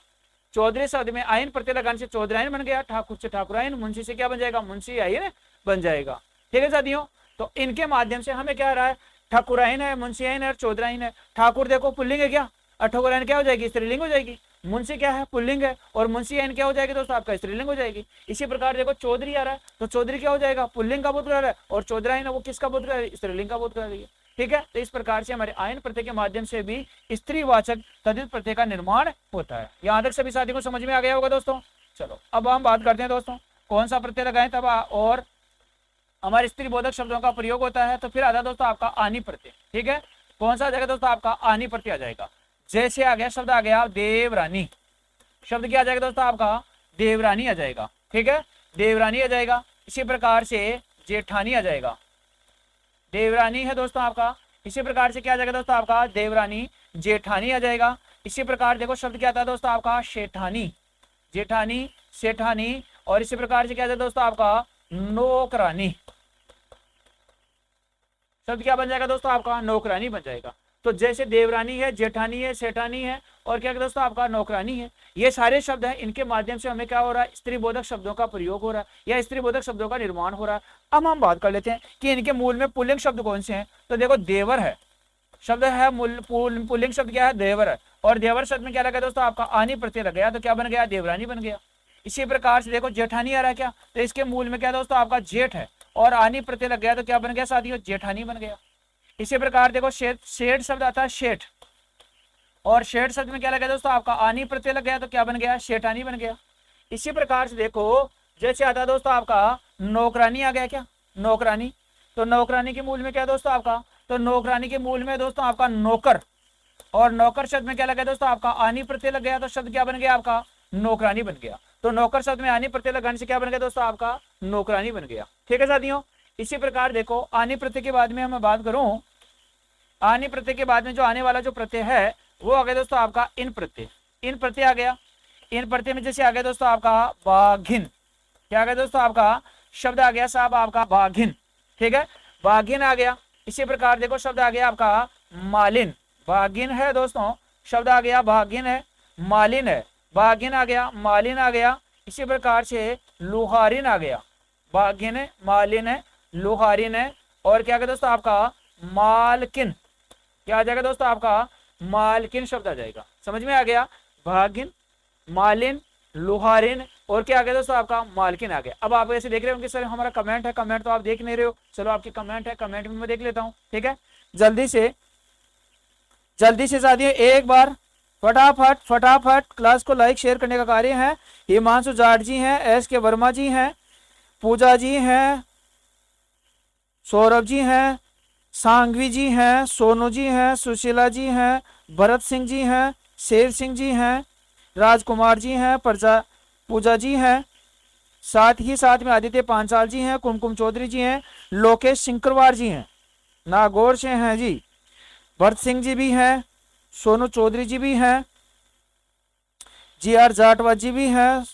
चौधरी शब्द में आयन प्रत्यय लगाने से चौधराइन बन गया, ठाकुर से ठाकुराइन, मुंशी से क्या बन जाएगा मुंशी आयन बन जाएगा। ठीक है साथियों, तो इनके माध्यम से हमें क्या आ रहा है, ठाकुराइन है, मुंशी आयन है और चौधराइन है। ठाकुर देखो पुल्लिंग है क्या, और ठाकुराइन क्या हो जाएगी स्त्रीलिंग हो जाएगी। मुंशी क्या है पुल्लिंग है, और मुंशी आयन क्या हो जाएगी दोस्तों आपका स्त्रीलिंग हो जाएगी। इसी प्रकार देखो चौधरी आ रहा है तो चौधरी क्या हो जाएगा पुल्लिंग का बोध कर रहा है, और चौधराइन है वो किसका बोध कर रहा है, स्त्रीलिंग का बोध कर रही है। ठीक है, तो इस प्रकार से हमारे आयन प्रत्यय के माध्यम से भी स्त्रीवाचक तद्धित प्रत्यय का निर्माण होता है। यहाँ तक सभी साथियों को समझ में आ गया होगा दोस्तों। चलो अब हम बात करते हैं दोस्तों कौन सा प्रत्यय लगाएं तब और हमारे स्त्री बोधक शब्दों का प्रयोग होता है। तो फिर आता है दोस्तों आपका आनी प्रत्यय। ठीक है, कौन सा आ जाएगा दोस्तों आपका आनी प्रत्यय आ जाएगा। जैसे आ गया शब्द आ गया देवरानी, शब्द क्या आ जाएगा दोस्तों आपका देवरानी आ जाएगा। ठीक है, देवरानी आ जाएगा। इसी प्रकार से जेठानी आ जाएगा, देवरानी है दोस्तों आपका। इसी प्रकार से क्या आ जाएगा दोस्तों आपका देवरानी, जेठानी आ जाएगा। इसी प्रकार देखो शब्द क्या आता है दोस्तों आपका शेठानी, जेठानी, सेठानी, और इसी प्रकार से क्या आ जाएगा दोस्तों आपका नौकरानी। शब्द क्या बन जाएगा दोस्तों आपका नौकरानी बन जाएगा। तो जैसे देवरानी है, जेठानी है, सेठानी है, और क्या दोस्तों आपका नौकरानी है, ये सारे शब्द हैं, इनके माध्यम से हमें क्या हो रहा है स्त्री बोधक शब्दों का प्रयोग हो रहा है या स्त्री बोधक शब्दों का निर्माण हो रहा है। अब हम बात कर लेते हैं कि इनके मूल में पुल्लिंग शब्द कौन से हैं। तो देखो देवर है, शब्द है पुल्लिंग शब्द क्या है देवर है, और देवर शब्द में क्या लगा दोस्तों आपका आनी प्रत्यय लग गया, तो क्या बन गया देवरानी बन गया। इसी प्रकार से देखो जेठानी आ रहा है क्या, तो इसके मूल में क्या दोस्तों आपका जेठ है, और आनी प्रत्यय लग गया तो क्या बन गया साथियों जेठानी बन गया। इसी प्रकार देखो शेठ शब्द आता है शेठ, और शेठ शब्द में क्या लगा दोस्तों आपका आनी प्रत्यय लग गया तो क्या बन गया शेठानी बन गया। इसी प्रकार से देखो जैसे आता है दोस्तों आपका नौकरानी आ गया क्या, नौकरानी, तो नौकरानी के मूल में क्या दोस्तों आपका, तो नौकरानी के मूल में दोस्तों आपका नौकर, और नौकर शब्द में क्या लगा दोस्तों आपका आनी प्रत्यय लग गया तो शब्द क्या बन गया आपका नौकरानी बन गया। तो नौकर शब्द में आनी प्रत्यय लगाने से क्या बन गया दोस्तों आपका नौकरानी बन गया। ठीक है साथियों, इसी प्रकार देखो आनी प्रत्यय के बाद में मैं बात करूं, आनी प्रत्यय के बाद में जो आने वाला जो प्रत्यय है वो आ गया दोस्तों आपका इन प्रत्यय। इन प्रत्यय आ गया, इन प्रत्यय में जैसे आ गया दोस्तों आपका बाघिन, क्या आ गया दोस्तों आपका शब्द आ गया साहब आपका बाघिन। ठीक है, बाघिन आ गया। इसी प्रकार देखो शब्द आ गया आपका मालिन, बाघिन है दोस्तों, शब्द आ गया बाघिन है, मालिन है, बाघिन आ गया, मालिन आ गया। इसी प्रकार से लुहारिन आ गया, बाघिन है, मालिन है, लुहारिन है, और क्या आ गया दोस्तों आपका मालकिन, क्या आ जाएगा दोस्तों आपका मालकिन शब्द आ जाएगा। समझ में आ गया, भागिन, मालिन, लुहारिन, और क्या आ गया दोस्तों आपका मालकिन आ गया। अब आप ऐसे देख रहे होंगे सर हमारा कमेंट है, कमेंट तो आप देख नहीं रहे हो, चलो आपकी कमेंट है, कमेंट में मैं देख लेता हूँ। ठीक है, जल्दी से साथियों एक बार फटाफट क्लास को लाइक शेयर करने का कार्य है। हिमांशु जाट जी हैं, एस के वर्मा जी हैं, पूजा जी हैं, सौरभ जी हैं, सांघवी जी हैं, सोनू जी हैं, सुशीला जी हैं, भरत सिंह जी हैं, शेर सिंह जी हैं, राजकुमार जी हैं, पूजा जी हैं, साथ ही साथ में आदित्य पांचाल जी हैं, कुमकुम चौधरी जी हैं, लोकेश सिंकरवार जी हैं, नागौर से हैं जी, भरत सिंह जी भी हैं, सोनू चौधरी जी भी हैं, GR जाटवा जी भी हैं,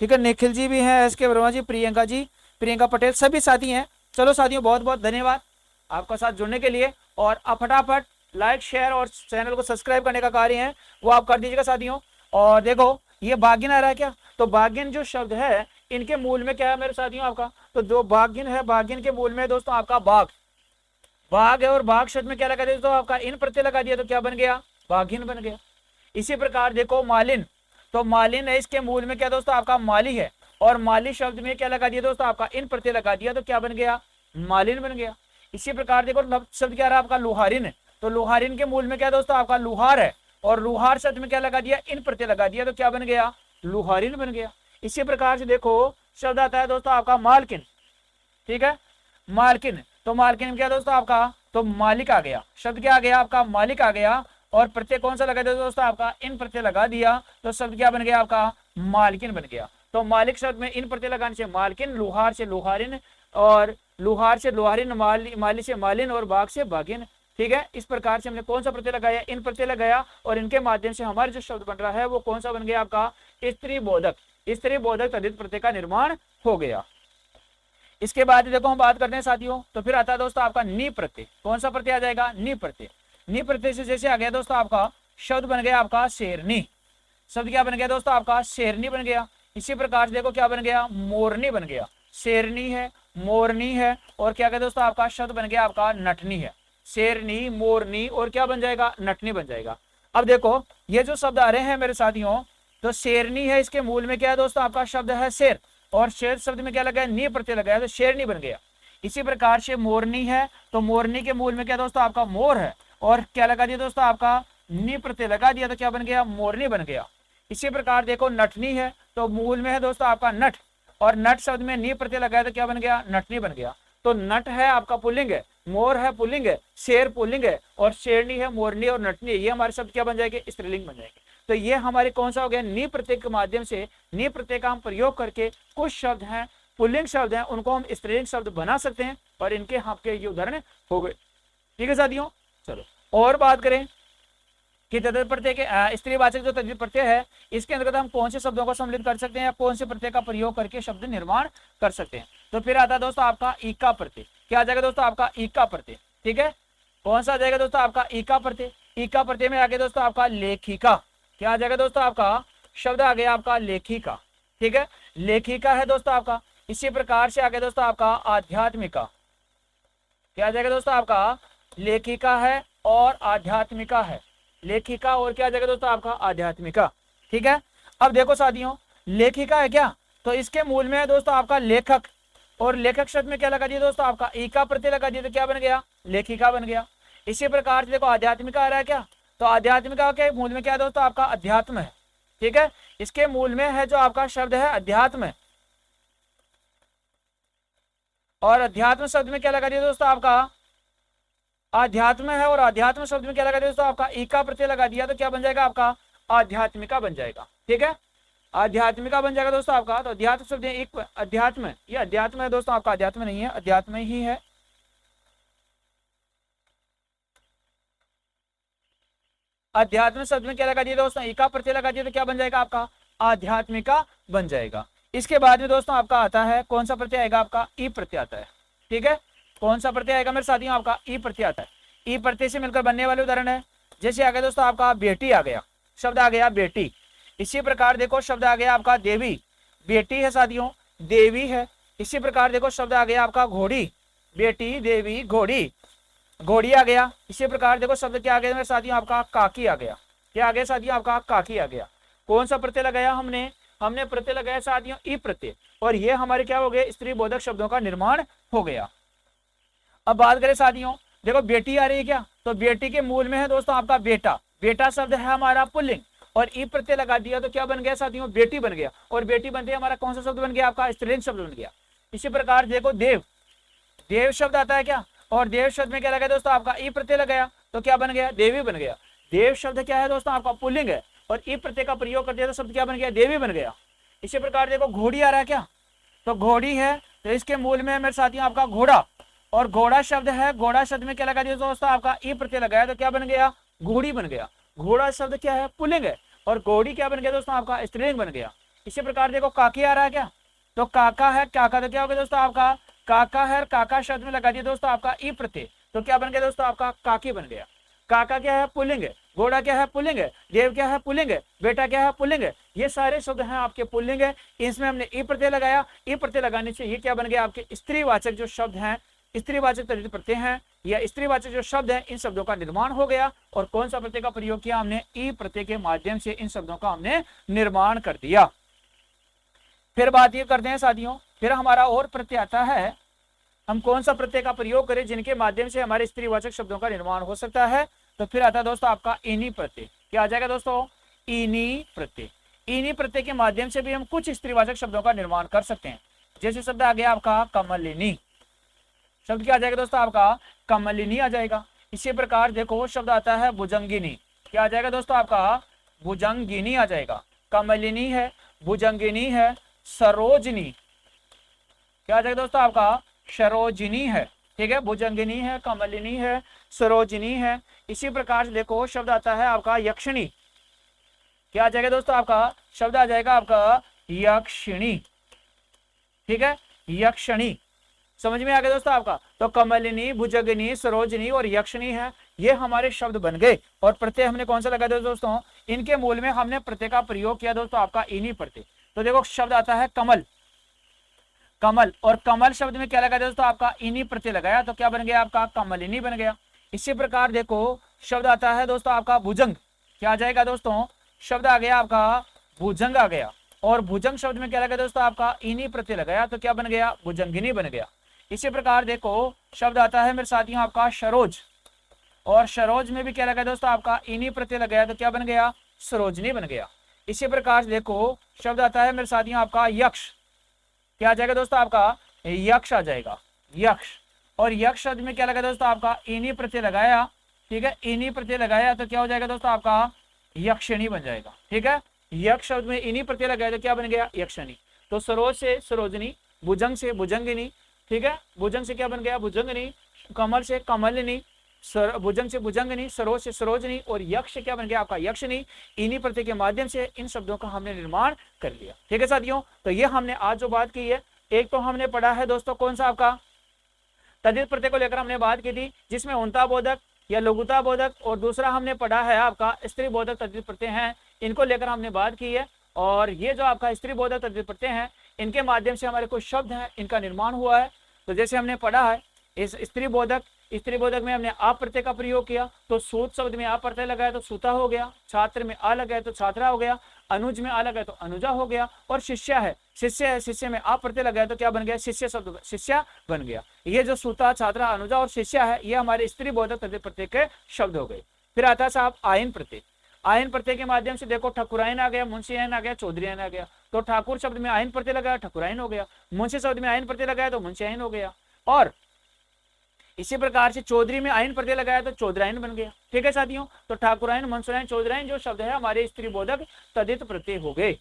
ठीक है, निखिल जी भी हैं, SK वर्मा जी, प्रियंका जी, प्रियंका पटेल, सभी साथी हैं। चलो साथियों बहुत बहुत धन्यवाद आपका साथ जुड़ने के लिए, और आप फटाफट लाइक शेयर और चैनल को सब्सक्राइब करने का कार्य है वो आप कर दीजिएगा साथियों। और देखो ये बाघिन आ रहा है क्या, तो बाघिन जो शब्द है इनके मूल में क्या है मेरे साथियों आपका, तो जो बाघिन है बाघिन के मूल में दोस्तों आपका बाघ, बाघ है, और बाघ शब्द में क्या लगा दिया दोस्तों आपका इन प्रत्यय लगा दिया तो क्या बन गया बाघिन बन गया। इसी प्रकार देखो मालिन, तो मालिन है, इसके मूल में क्या दोस्तों आपका माली है, और माली शब्द में क्या लगा दिया दोस्तों आपका इन प्रत्यय लगा दिया, तो क्या बन गया, मालिन बन गया। इसी प्रकार देखो लफ्ज शब्द क्या रहा आपका लुहारिन है, तो लुहारिन के मूल में क्या दोस्तों आपका लुहार है, और लुहार शब्द में क्या लगा दिया, इन प्रत्यय लगा दिया, तो क्या बन गया, लुहारिन बन गया। इसी प्रकार से देखो शब्द आता है दोस्तों आपका मालकिन, ठीक है, मालकिन, तो मालकिन में क्या दोस्तों आपका, तो मालिक आ गया, शब्द क्या आ गया आपका, मालिक आ गया, और प्रत्यय कौन सा लगा दिया दोस्तों आपका, इन प्रत्यय लगा दिया, तो शब्द क्या बन गया आपका, मालकिन बन गया। तो मालिक शब्द में इन प्रत्यय लगाने से मालकिन, लुहार से लुहारिन, और लुहार से लुहारिन, माली से मालिन, और बाग से बागिन, ठीक है। इस प्रकार से हमने कौन सा प्रत्यय लगाया, इन प्रत्यय लगाया, और इनके माध्यम से हमारे जो शब्द बन रहा है वो कौन सा बन गया आपका, स्त्री बोधक, स्त्री बोधक तद्धित प्रत्यय का निर्माण हो गया। इसके बाद देखो हम बात करते हैं साथियों, तो फिर आता है दोस्तों आपका नी प्रत्यय, कौन सा प्रत्यय आ जाएगा, नी प्रत्यय। नी प्रत्यय से जैसे आ गया दोस्तों आपका शब्द बन गया आपका शेरनी, शब्द क्या बन गया दोस्तों आपका, शेरनी बन गया। इसी प्रकार से देखो क्या बन गया, मोरनी बन गया, शेरनी है, मोरनी है, और क्या कहते दोस्तों आपका शब्द बन गया आपका नटनी है, शेरनी, मोरनी, और क्या बन जाएगा, नटनी बन जाएगा। अब देखो ये जो शब्द आ रहे हैं मेरे साथियों, तो शेरनी है, इसके मूल में क्या है दोस्तों आपका शब्द है शेर, और शेर शब्द में क्या लगा है, नी प्रत्यय लगाया, तो शेरनी बन गया। इसी प्रकार से मोरनी है, तो मोरनी के मूल में क्या दोस्तों आपका मोर है, और क्या लगा दिया दोस्तों आपका नी प्रत्यय लगा दिया, तो क्या बन गया, मोरनी बन गया। इसी प्रकार देखो नटनी है, तो मूल में है दोस्तों आपका नट, और नट शब्द में नी प्रत्यय लगाया, तो क्या बन गया, नटनी बन गया। तो नट है आपका पुल्लिंग है, मोर है पुल्लिंग है, शेर पुल्लिंग है, और शेरनी है, मोरनी और नटनी है, ये हमारे शब्द क्या बन जाएंगे, स्त्रीलिंग बन जाएंगे। तो ये हमारे कौन सा हो गया, नी प्रत्यय के माध्यम से, नी प्रत्यय का हम प्रयोग करके कुछ शब्द हैं पुल्लिंग शब्द हैं उनको हम स्त्रीलिंग शब्द बना सकते हैं, और इनके आपके ये उदाहरण हो गए। ठीक है साथियों, चलो और बात करें कि तद्धित प्रत्यय के स्त्रीवाचक जो तद्धित प्रत्यय है, इसके अंतर्गत हम कौन से शब्दों को सम्मिलित कर सकते हैं, या कौन से प्रत्यय का प्रयोग करके शब्द निर्माण कर सकते हैं। तो फिर आता है दोस्तों आपका ईका प्रत्यय, क्या आ जाएगा दोस्तों आपका ईका प्रत्यय, ठीक है, कौन सा आ जाएगा दोस्तों आपका ईका प्रत्यय। ईका प्रत्यय में आगे दोस्तों आपका लेखिका, क्या आ जाएगा दोस्तों आपका शब्द आ गया आपका लेखिका, ठीक है, लेखिका है दोस्तों आपका। इसी प्रकार से आगे दोस्तों आपका आध्यात्मिका, क्या आ जाएगा दोस्तों आपका लेखिका है और आध्यात्मिका है, लेखिका और क्या आ जाएगा दोस्तों आपका आध्यात्मिका, ठीक है। अब देखो साथियों लेखिका है क्या, तो इसके मूल में है दोस्तों आपका लेखक, और लेखक शब्द में क्या लगा दिया दोस्तों आपका ईका प्रत्यय लगा दिया, तो क्या बन गया, लेखिका बन गया। इसी प्रकार से देखो आध्यात्मिका आ रहा है क्या, तो आध्यात्मिका के मूल में क्या है दोस्तों आपका अध्यात्म है, ठीक है, इसके मूल में है जो आपका शब्द है अध्यात्म है, और अध्यात्म शब्द में क्या लगा दिया दोस्तों आपका आध्यात्म है, और आध्यात्म शब्द में क्या लगा दिया दोस्तों आपका ईका प्रत्यय लगा दिया, तो क्या बन जाएगा आपका आध्यात्मिका बन जाएगा, ठीक है, आध्यात्मिका बन जाएगा दोस्तों आपका। तो अध्यात्म शब्द एक अध्यात्म है, ये अध्यात्म है दोस्तों आपका, अध्यात्म नहीं है, अध्यात्म ही है। अध्यात्म शब्द में क्या लगा दिया दोस्तों ईका प्रत्यय लगा दिया, तो क्या बन जाएगा आपका आध्यात्मिका बन जाएगा। इसके बाद में दोस्तों आपका आता है कौन सा प्रत्यय आएगा आपका ई प्रत्यय आता है, ठीक है, कौन सा प्रत्यय आएगा मेरे साथियों आपका ई प्रत्यय आता है। ई प्रत्यय से मिलकर बनने वाले उदाहरण है, जैसे आ गया दोस्तों आपका बेटी आ गया, शब्द आ गया बेटी। इसी प्रकार देखो शब्द आ गया आपका देवी, बेटी है साथियों, देवी है। इसी प्रकार देखो शब्द आ गया आपका घोड़ी, बेटी देवी घोड़ी, घोड़ी आ गया। इसी प्रकार देखो शब्द क्या आ गया मेरे साथियों आपका काकी आ गया, क्या आ गया साथियों आपका काकी आ गया। कौन सा प्रत्यय लगाया हमने, हमने प्रत्यय लगाया साथियों ई प्रत्यय, और ये हमारे क्या हो गए स्त्री बोधक शब्दों का निर्माण हो गया। अब बात करें साथियों देखो बेटी आ रही है क्या, तो बेटी के मूल में है दोस्तों आपका बेटा, बेटा शब्द है हमारा पुल्लिंग, और ई प्रत्यय लगा दिया तो क्या बन गया साथियों बेटी बन गया, और बेटी बनते हमारा कौन सा शब्द बन गया आपका स्त्रीलिंग शब्द बन गया। इसी प्रकार देखो देव, देव शब्द आता है क्या, और देव शब्द में क्या लगा दोस्तों आपका ई प्रत्यय लगाया, तो क्या बन गया देवी बन गया। देव शब्द क्या है दोस्तों आपका पुल्लिंग है, और ई प्रत्यय का प्रयोग कर दिया तो शब्द क्या बन गया देवी बन गया। इसी प्रकार देखो घोड़ी आ रहा है क्या, तो घोड़ी है, तो इसके मूल में मेरे साथियों आपका घोड़ा, और घोड़ा शब्द है, घोड़ा शब्द में क्या लगा दिया दोस्तों आपका ई प्रत्यय लगाया, तो क्या बन गया घोड़ी बन गया। घोड़ा शब्द क्या है पुल्लिंग है, और घोड़ी क्या बन गया दोस्तों आपका स्त्रीलिंग बन गया। इसी प्रकार देखो काकी आ रहा है क्या, तो काका है, काका तो क्या हो गया दोस्तों आपका काका है, काका शब्द में लगा दिया दोस्तों आपका ई प्रत्यय, तो क्या बन गया दोस्तों आपका काकी बन गया। काका क्या है पुल्लिंग है, घोड़ा क्या है पुल्लिंग है, देव क्या है पुल्लिंग है, बेटा क्या है पुल्लिंग है, ये सारे शब्द हैं आपके पुल्लिंग है। इसमें हमने ई प्रत्यय लगाया, ई प्रत्यय लगाने से ये क्या बन गया आपके स्त्रीवाचक जो शब्द हैं, स्त्रीवाचक तद्धित प्रत्यय हैं, या स्त्रीवाचक जो शब्द है इन शब्दों का निर्माण हो गया। और कौन सा प्रत्यय का प्रयोग किया हमने, ई प्रत्यय के माध्यम से इन शब्दों का हमने निर्माण कर दिया। फिर बात ये करते हैं साथियों, फिर हमारा और प्रत्यय आता है, हम कौन सा प्रत्यय का प्रयोग करें जिनके माध्यम से हमारे स्त्रीवाचक शब्दों का निर्माण हो सकता है। तो फिर आता है दोस्तों आपका इनी प्रत्यय। क्या आ जाएगा दोस्तों, इनी प्रत्यय। इनी प्रत्यय के माध्यम से भी हम कुछ स्त्रीवाचक शब्दों का निर्माण कर सकते हैं। जैसे शब्द आ गया आपका कमलिनी, शब्द क्या आ जाएगा दोस्तों आपका, कमलिनी आ जाएगा। इसी प्रकार देखो शब्द आता है भुजंगिनी। क्या आ जाएगा दोस्तों आपका, भुजंगिनी आ जाएगा। कमलिनी है, भुजंगिनी है, सरोजनी, क्या आ जाएगा दोस्तों आपका, सरोजिनी है। ठीक है, भुजंगिनी है, कमलिनी है, सरोजिनी है। इसी प्रकार से देखो शब्द आता है आपका यक्षिणी। क्या आ जाएगा दोस्तों आपका, शब्द आ जाएगा आपका यक्षिणी। ठीक है, यक्षिणी, समझ में आ गया दोस्तों आपका। तो कमलिनी, भुजंगिनी, सरोजिनी और यक्षिणी है, ये हमारे शब्द बन गए। और प्रत्यय हमने कौन सा लगा दिया दोस्तों, इनके मूल में हमने प्रत्यय का प्रयोग किया दोस्तों आपका इन्हीं प्रत्यय। तो देखो शब्द आता है कमल, कमल, और कमल शब्द में क्या लगा दोस्तों आपका, इन्हीं प्रत्यय लगाया, तो क्या बन गया आपका, कमलिनी बन गया। इसी प्रकार देखो शब्द आता है दोस्तों आपका भुजंग। क्या आ जाएगा दोस्तों, शब्द आ गया आपका भुजंग आ गया, और भुजंग शब्द में क्या लगा दोस्तों आपका, इन्हीं प्रत्यय लगाया, तो क्या बन गया, भुजंगिनी बन गया। इसी प्रकार देखो शब्द आता है मेरे साथियों आपका सरोज, और सरोज में भी क्या लगा दोस्तों आपका, इन्हीं प्रत्यय लगाया, तो क्या बन गया, सरोजनी बन गया। इसी प्रकार देखो शब्द आता है मेरे साथियों आपका यक्ष। क्या आ जाएगा दोस्तों आपका, यक्ष आ जाएगा, यक्ष, और यक्ष शब्द में क्या लगा दोस्तों आपका, इन्हीं प्रत्यय लगाया। ठीक है, इन्हीं प्रत्यय लगाया, तो क्या हो जाएगा दोस्तों आपका, यक्षिणी बन जाएगा। ठीक है, यक्ष शब्द में इन्हीं प्रत्यय लगाया, तो क्या बन गया, यक्षिणी। तो सरोज से सरोजनी, भुजंग से भुजंगिनी। ठीक है, भुजंग से क्या बन गया, भुजंगिनी, कमल से कमलिनी, भुजंग से भुजंगिनी, सरोज से सरोजनी, और यक्ष क्या बन गया आपका, यक्षिणी। इन्हीं प्रत्यय के माध्यम से इन शब्दों का हमने निर्माण कर लिया। ठीक है साथियों, तो ये हमने आज जो बात की है, एक तो हमने पढ़ा है दोस्तों कौन सा आपका, तद्धित प्रत्यय को लेकर हमने बात की थी, जिसमें उनता बोधक या लघुता बोधक, और दूसरा हमने पढ़ा है आपका स्त्री बोधक तद्धित प्रत्यय हैं, इनको लेकर हमने बात की है। और ये जो आपका स्त्री बोधक तद्धित प्रत्यय हैं, इनके माध्यम से हमारे कुछ शब्द हैं, इनका निर्माण हुआ है। तो जैसे हमने पढ़ा है इस स्त्री बोधक में हमने आप प्रत्यय का प्रयोग किया, तो सूत शब्द में आप प्रत्यय लगाया तो सूता हो गया, छात्र में आ लगाया तो छात्रा हो गया, अनुज में आ लगाया तो अनुजा हो गया, और शिष्या है, शिष्य में आप प्रत्यय लगाया तो क्या बन गया, शिष्य शब्द, शिष्या बन गया। ये जो सूता, छात्रा, अनुजा और शिष्या है, ये हमारे स्त्री बोधक तद्धित प्रत्यय के शब्द हो गए। फिर आता है साहब आयन प्रत्यय। आयन प्रत्यय के माध्यम से देखो ठकुराइन आ गया, मुंशियाइन आ गया, चौधरीयाइन आ गया। तो ठाकुर शब्द में आयन प्रत्यय लगाया, ठकुराइन हो गया। मुंशी शब्द में आयन प्रत्यय लगाया तो मुंशियाइन हो गया। और इसी प्रकार से चौधरी में आयन प्रत्यय लगाया तो चौधराइन बन गया। ठीक है साथियों, तो ठाकुराइन, मंसूराइन, चौधराइन जो शब्द है हमारे स्त्री बोधक तद्धित प्रत्यय हो गए।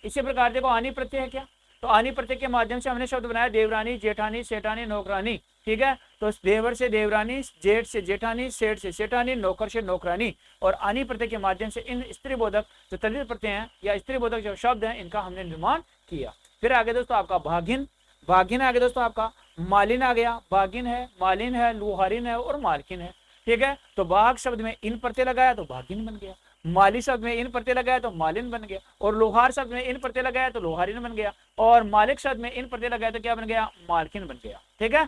इसी प्रकार देखो आनी प्रत्यय है क्या, तो आनी प्रत्यय के माध्यम से हमने शब्द बनाया देवरानी, जेठानी, सेठानी, नौकरानी। ठीक है, तो देवर से देवरानी, जेठ से जेठानी, सेठ से सेठानी, नौकर से नौकरानी। और आनी प्रत्यय के माध्यम से इन स्त्री बोधक जो तद्धित प्रत्यय हैं या स्त्री बोधक जो शब्द हैं, इनका हमने निर्माण किया। फिर आगे दोस्तों आपका भागिन, भागिन आगे दोस्तों आपका मालिन आ गया, भागिन है, मालिन है, लुहारिन है और मालकिन है। ठीक है, तो बाघ शब्द में इन प्रत्यय लगाया तो भागिन बन गया, माली शब्द में इन प्रत्यय लगाया तो मालिन बन गया, और लोहार शब्द में इन प्रत्यय लगाया तो लोहारिन बन गया, और मालिक शब्द में इन प्रत्यय लगाया तो क्या बन गया, मालकिन बन गया। ठीक है,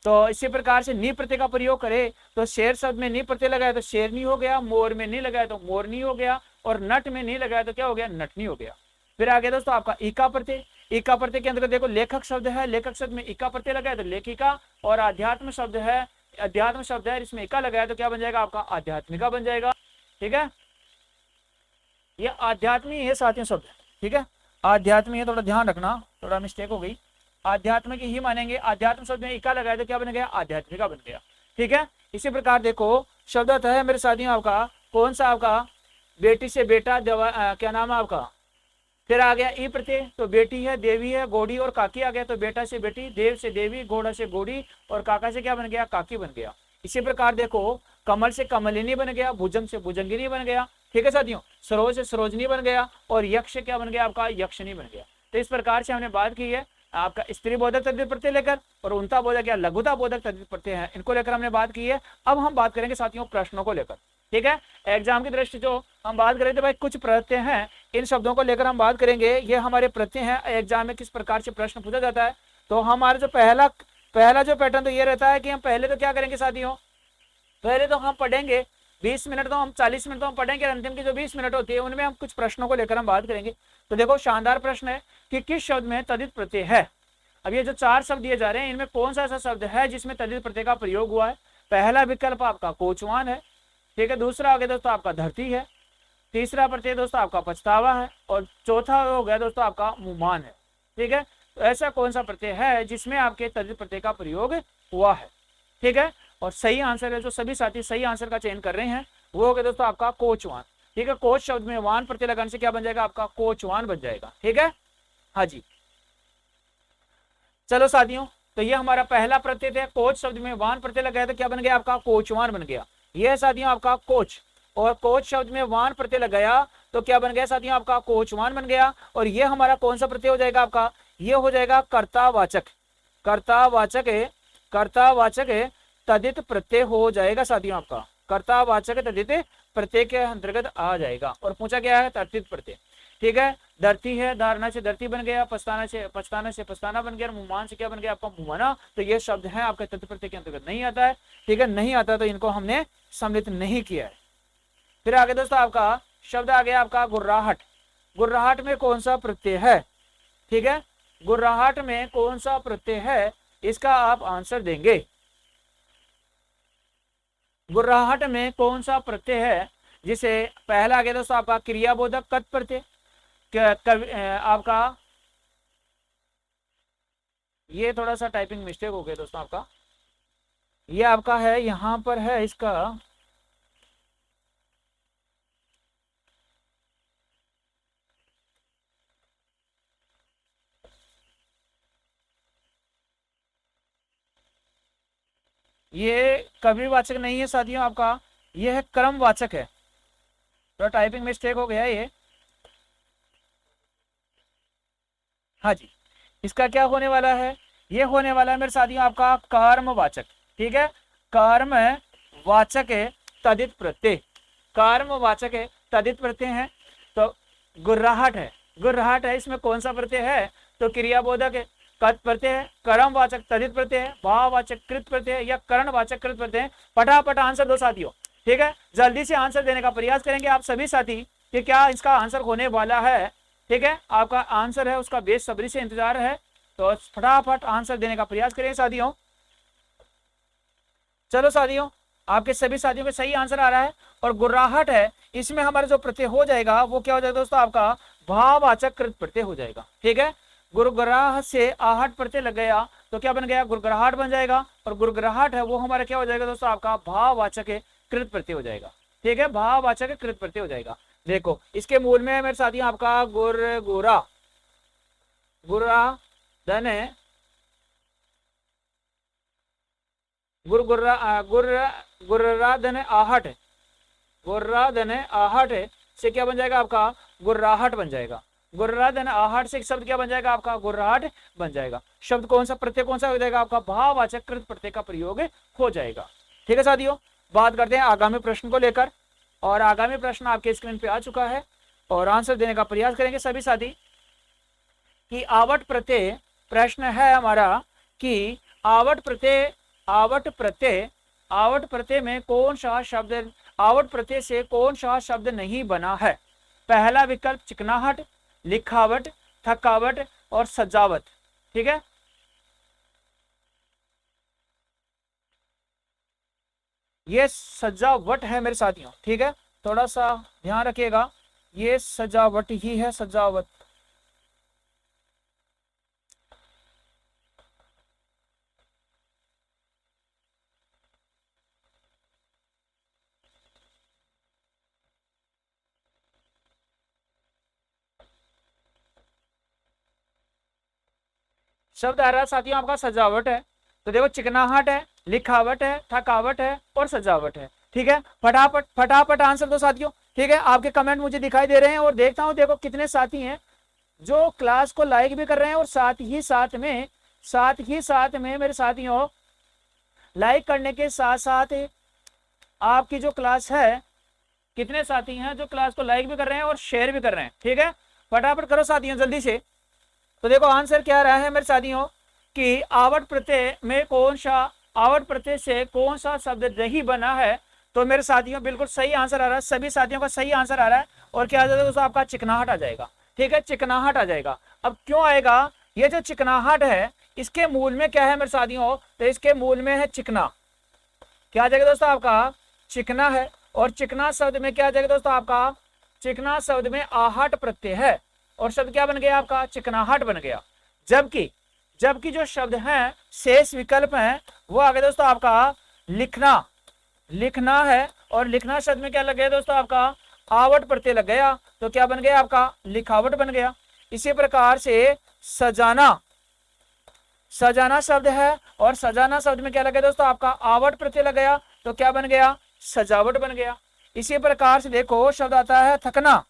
तो इसी प्रकार से नी प्रत्यय का प्रयोग करें तो शेर शब्द में नी प्रत्यय लगाया तो शेरनी हो गया, मोर में नी लगाया तो मोरनी हो गया, और नट में नी लगाया तो क्या हो गया, नटनी हो गया। फिर आगे दोस्तों आपका इका प्रत्यय। इका प्रत्यय के अंदर देखो लेखक शब्द है, लेखक शब्द में इका प्रत्यय लगाया तो लेखिका, और अध्यात्म शब्द है, अध्यात्म शब्द है, इसमें इका लगाया तो क्या बन जाएगा आपका, आध्यात्मिका बन जाएगा। ठीक है, ये आध्यात्मिक है साथियों शब्द। ठीक है, आध्यात्मिक है, थोड़ा ध्यान रखना, थोड़ा मिस्टेक हो गई, आध्यात्मिक ही मानेंगे। आध्यात्म शब्द में इका लगाया तो क्या बन गया, आध्यात्मिका बन गया। ठीक है, इसी प्रकार देखो शब्द आता है मेरे साथियों आपका कौन सा, आपका बेटी से बेटा, क्या नाम है आपका। फिर आ गया ई प्रत्यय, तो बेटी है, देवी है, घोड़ी और काकी आ गया, तो बेटा से बेटी, देव से देवी, घोड़ा से घोड़ी, और काका से क्या बन गया, काकी बन गया। इसी प्रकार देखो कमल से कमलिनी बन गया, भुजंग से भुजंगिनी बन गया। ठीक है साथियों, सरोज से सरोजनी बन गया, और यक्ष से क्या बन गया आपका, यक्षिणी बन गया। तो इस प्रकार से हमने बात की है आपका स्त्री बोधक तद्धित प्रत्यय लेकर, और उनता बोधक या लघुता बोधक तद्धित प्रत्यय है, इनको लेकर हमने बात की है। अब हम बात करेंगे साथियों प्रश्नों को लेकर। ठीक है, एग्जाम की दृष्टि जो हम बात करें तो भाई कुछ प्रत्यय हैं, इन शब्दों को लेकर हम बात करेंगे। ये हमारे प्रत्यय हैं, एग्जाम में किस प्रकार से प्रश्न पूछा जाता है। तो हमारा जो पहला पहला जो पैटर्न तो ये रहता है कि हम पहले तो क्या करेंगे साथियों, पहले तो हम पढ़ेंगे 20 मिनट, तो हम 40 मिनट तो हम पढ़ेंगे, अंतिम की जो 20 मिनट होती है उनमें हम कुछ प्रश्नों को लेकर हम बात करेंगे। तो देखो शानदार प्रश्न है कि किस शब्द में तद्धित प्रत्यय है। अब ये जो 4 शब्द दिए जा रहे हैं इनमें कौन सा ऐसा शब्द है जिसमें तद्धित प्रत्यय का प्रयोग हुआ है। पहला विकल्प आपका कोचवान है, ठीक है। दूसरा हो गया दोस्तों आपका धरती है, तीसरा प्रत्यय दोस्तों आपका पछतावा है, और चौथा हो गया दोस्तों आपका मुमान है, ठीक है। तो ऐसा कौन सा प्रत्यय है जिसमें आपके तद्धित प्रत्यय का प्रयोग हुआ है, ठीक है। और सही आंसर है, जो सभी साथी सही आंसर का चयन कर रहे हैं वो हो गया दोस्तों आपका कोचवान, ठीक है। कोच शब्द में वान प्रत्यय लगाने से क्या बन जाएगा आपका कोचवान बन जाएगा, ठीक है। हाँ जी, चलो साथियों, तो ये हमारा पहला प्रत्यय है, कोच शब्द में वान प्रत्यय लगाया तो क्या बन गया आपका कोचवान बन गया। ये है साथियों आपका कोच, और कोच शब्द में वान प्रत्यय लगाया तो क्या बन गया साथियों आपका कोचवान बन गया। और ये हमारा कौन सा प्रत्यय हो जाएगा आपका, ये हो जाएगा कर्तावाचक, कर्तावाचक है, कर्तावाचक है तद्धित प्रत्यय हो जाएगा साथियों आपका, कर्तावाचक तद्धित प्रत्यय के अंतर्गत आ जाएगा। और पूछा गया है तद्धित प्रत्यय, ठीक है। धरती है, धारणा से धरती बन गया, पछताना से पछताना बन गया, मुमान से क्या बन गया आपका मुमाना। तो ये शब्द है आपके तद्धित प्रत्यय के अंतर्गत नहीं आता है, ठीक है, नहीं आता, तो इनको हमने सम्मिलित नहीं किया है। फिर आगे दोस्तों आपका शब्द आ गया आपका गुर्राहट। गुर्राहट में कौन सा प्रत्यय है, ठीक है, गुर्राहट में कौन सा प्रत्यय है इसका आप आंसर देंगे। गुर्राहट में कौन सा प्रत्यय है, जिसे पहला आ गया दोस्तों आपका क्रियाबोधक कत प्रत्यय, आपका ये थोड़ा सा टाइपिंग मिस्टेक हो गया दोस्तों आपका, ये आपका है यहां पर है इसका, ये कविवाचक नहीं है साथियों आपका, ये है क्रमवाचक है, तो टाइपिंग मिस्टेक हो गया ये। हाँ जी, इसका क्या होने वाला है, ये होने वाला है मेरे साथियों आपका कर्मवाचक, ठीक है। कर्मवाचक है तद्धित प्रत्यय, कर्मवाचक है तद्धित प्रत्यय है। तो गुर्राहट है, गुर्राहट है, इसमें कौन सा प्रत्यय है, तो क्रियाबोधक है, कत प्रत्यय है, कर्मवाचक तद्धित प्रत्यय है, भाववाचक कृत प्रत्यय है, या करणवाचक कृत प्रत्यय है। फटाफट आंसर दो साथियों, ठीक है, जल्दी से आंसर देने का प्रयास करेंगे आप सभी साथी कि क्या इसका आंसर होने वाला है, ठीक है। आपका आंसर है उसका बेसब्री से इंतजार है, तो फटाफट आंसर देने का प्रयास करें साथियों। चलो साथियों, आपके सभी साथियों का सही आंसर आ रहा है, और गुर्राहट है, इसमें हमारा जो प्रत्यय हो जाएगा वो क्या हो जाएगा दोस्तों आपका भाववाचक कृत प्रत्यय हो जाएगा, ठीक है। गुरगुराहट से आहट प्रत्यय लग गया तो क्या बन गया गुरगुराहट बन जाएगा, और गुरगुराहट है वो हमारा क्या हो जाएगा दोस्तों आपका भाववाचक कृत प्रत्यय हो जाएगा, ठीक है, भाववाचक कृत प्रत्यय हो जाएगा। देखो इसके मूल में मेरे साथियों आपका गुरगुरा, गुर्रा धन है, गुर्रा धन आहट है, गुर्रा धन आहट है से क्या बन जाएगा आपका गुर्राहट बन जाएगा, गुर्रा धन आहट से शब्द क्या बन जाएगा आपका गुर्राहट बन जाएगा। शब्द कौन सा प्रत्यय कौन सा हो जाएगा आपका भाववाचक कृत प्रत्यय का प्रयोग हो जाएगा, ठीक है साथियों। बात करते हैं आगामी प्रश्न को लेकर, और आगामी प्रश्न आपके स्क्रीन पे आ चुका है, और आंसर देने का प्रयास करेंगे सभी साथी कि आवट प्रत्यय, प्रश्न है हमारा कि आवट प्रत्यय, आवट प्रत्यय, आवट प्रत्यय में कौन सा शब्द, आवट प्रत्यय से कौन सा शब्द नहीं बना है। पहला विकल्प चिकनाहट, लिखावट, थकावट और सजावट, ठीक है। ये सजावट है मेरे साथियों, ठीक है, थोड़ा सा ध्यान रखिएगा, ये सजावट ही है, सजावट। शब्द आ रहा है साथियों आपका सजावट है, तो देखो चिकनाहट है, लिखावट है, थकावट है और सजावट है, ठीक है। फटाफट फटाफट आंसर दो साथियों, ठीक है। आपके कमेंट मुझे दिखाई दे रहे हैं, और देखता हूं देखो कितने साथी हैं जो क्लास को लाइक भी कर रहे हैं, और साथ ही साथ में मेरे साथियों लाइक करने के साथ साथ आपकी जो क्लास है, कितने साथी हैं जो क्लास को लाइक भी कर रहे हैं और शेयर भी कर रहे हैं, ठीक है। फटाफट करो साथियों जल्दी से। तो देखो आंसर क्या रहा है मेरे साथियों कि आवट प्रत्यय में कौन सा, आवट प्रत्यय से कौन सा शब्द नहीं बना है, तो मेरे साथियों बिल्कुल सही आंसर आ रहा है, सभी साथियों का सही आंसर आ रहा है। और क्या आ जाएगा दोस्तों, आपका चिकनाहट आ जाएगा। ठीक है, चिकनाहट आ जाएगा। अब क्यों आएगा, ये जो चिकनाहट है इसके मूल में क्या है मेरे साथियों, तो इसके मूल में है चिकना। क्या आ जाएगा दोस्तों, आपका चिकना है। और चिकना शब्द में क्या आ जाएगा दोस्तों, आपका चिकना शब्द में आहट प्रत्यय है, और शब्द क्या बन गया आपका, चिकनाहट बन गया। जबकि जबकि जो शब्द हैं शेष विकल्प हैं वो आ गया दोस्तों आपका लिखना, लिखना है। और लिखना शब्द में क्या लग गया दोस्तों, आपका आवट प्रत्यय लग गया, तो क्या बन गया आपका, लिखावट बन गया। इसी प्रकार से सजाना, सजाना शब्द है, और सजाना शब्द में क्या लग गया दोस्तों, आपका आवट प्रत्यय लग गया, तो क्या बन गया, सजावट बन गया। इसी प्रकार से देखो शब्द आता है थकना,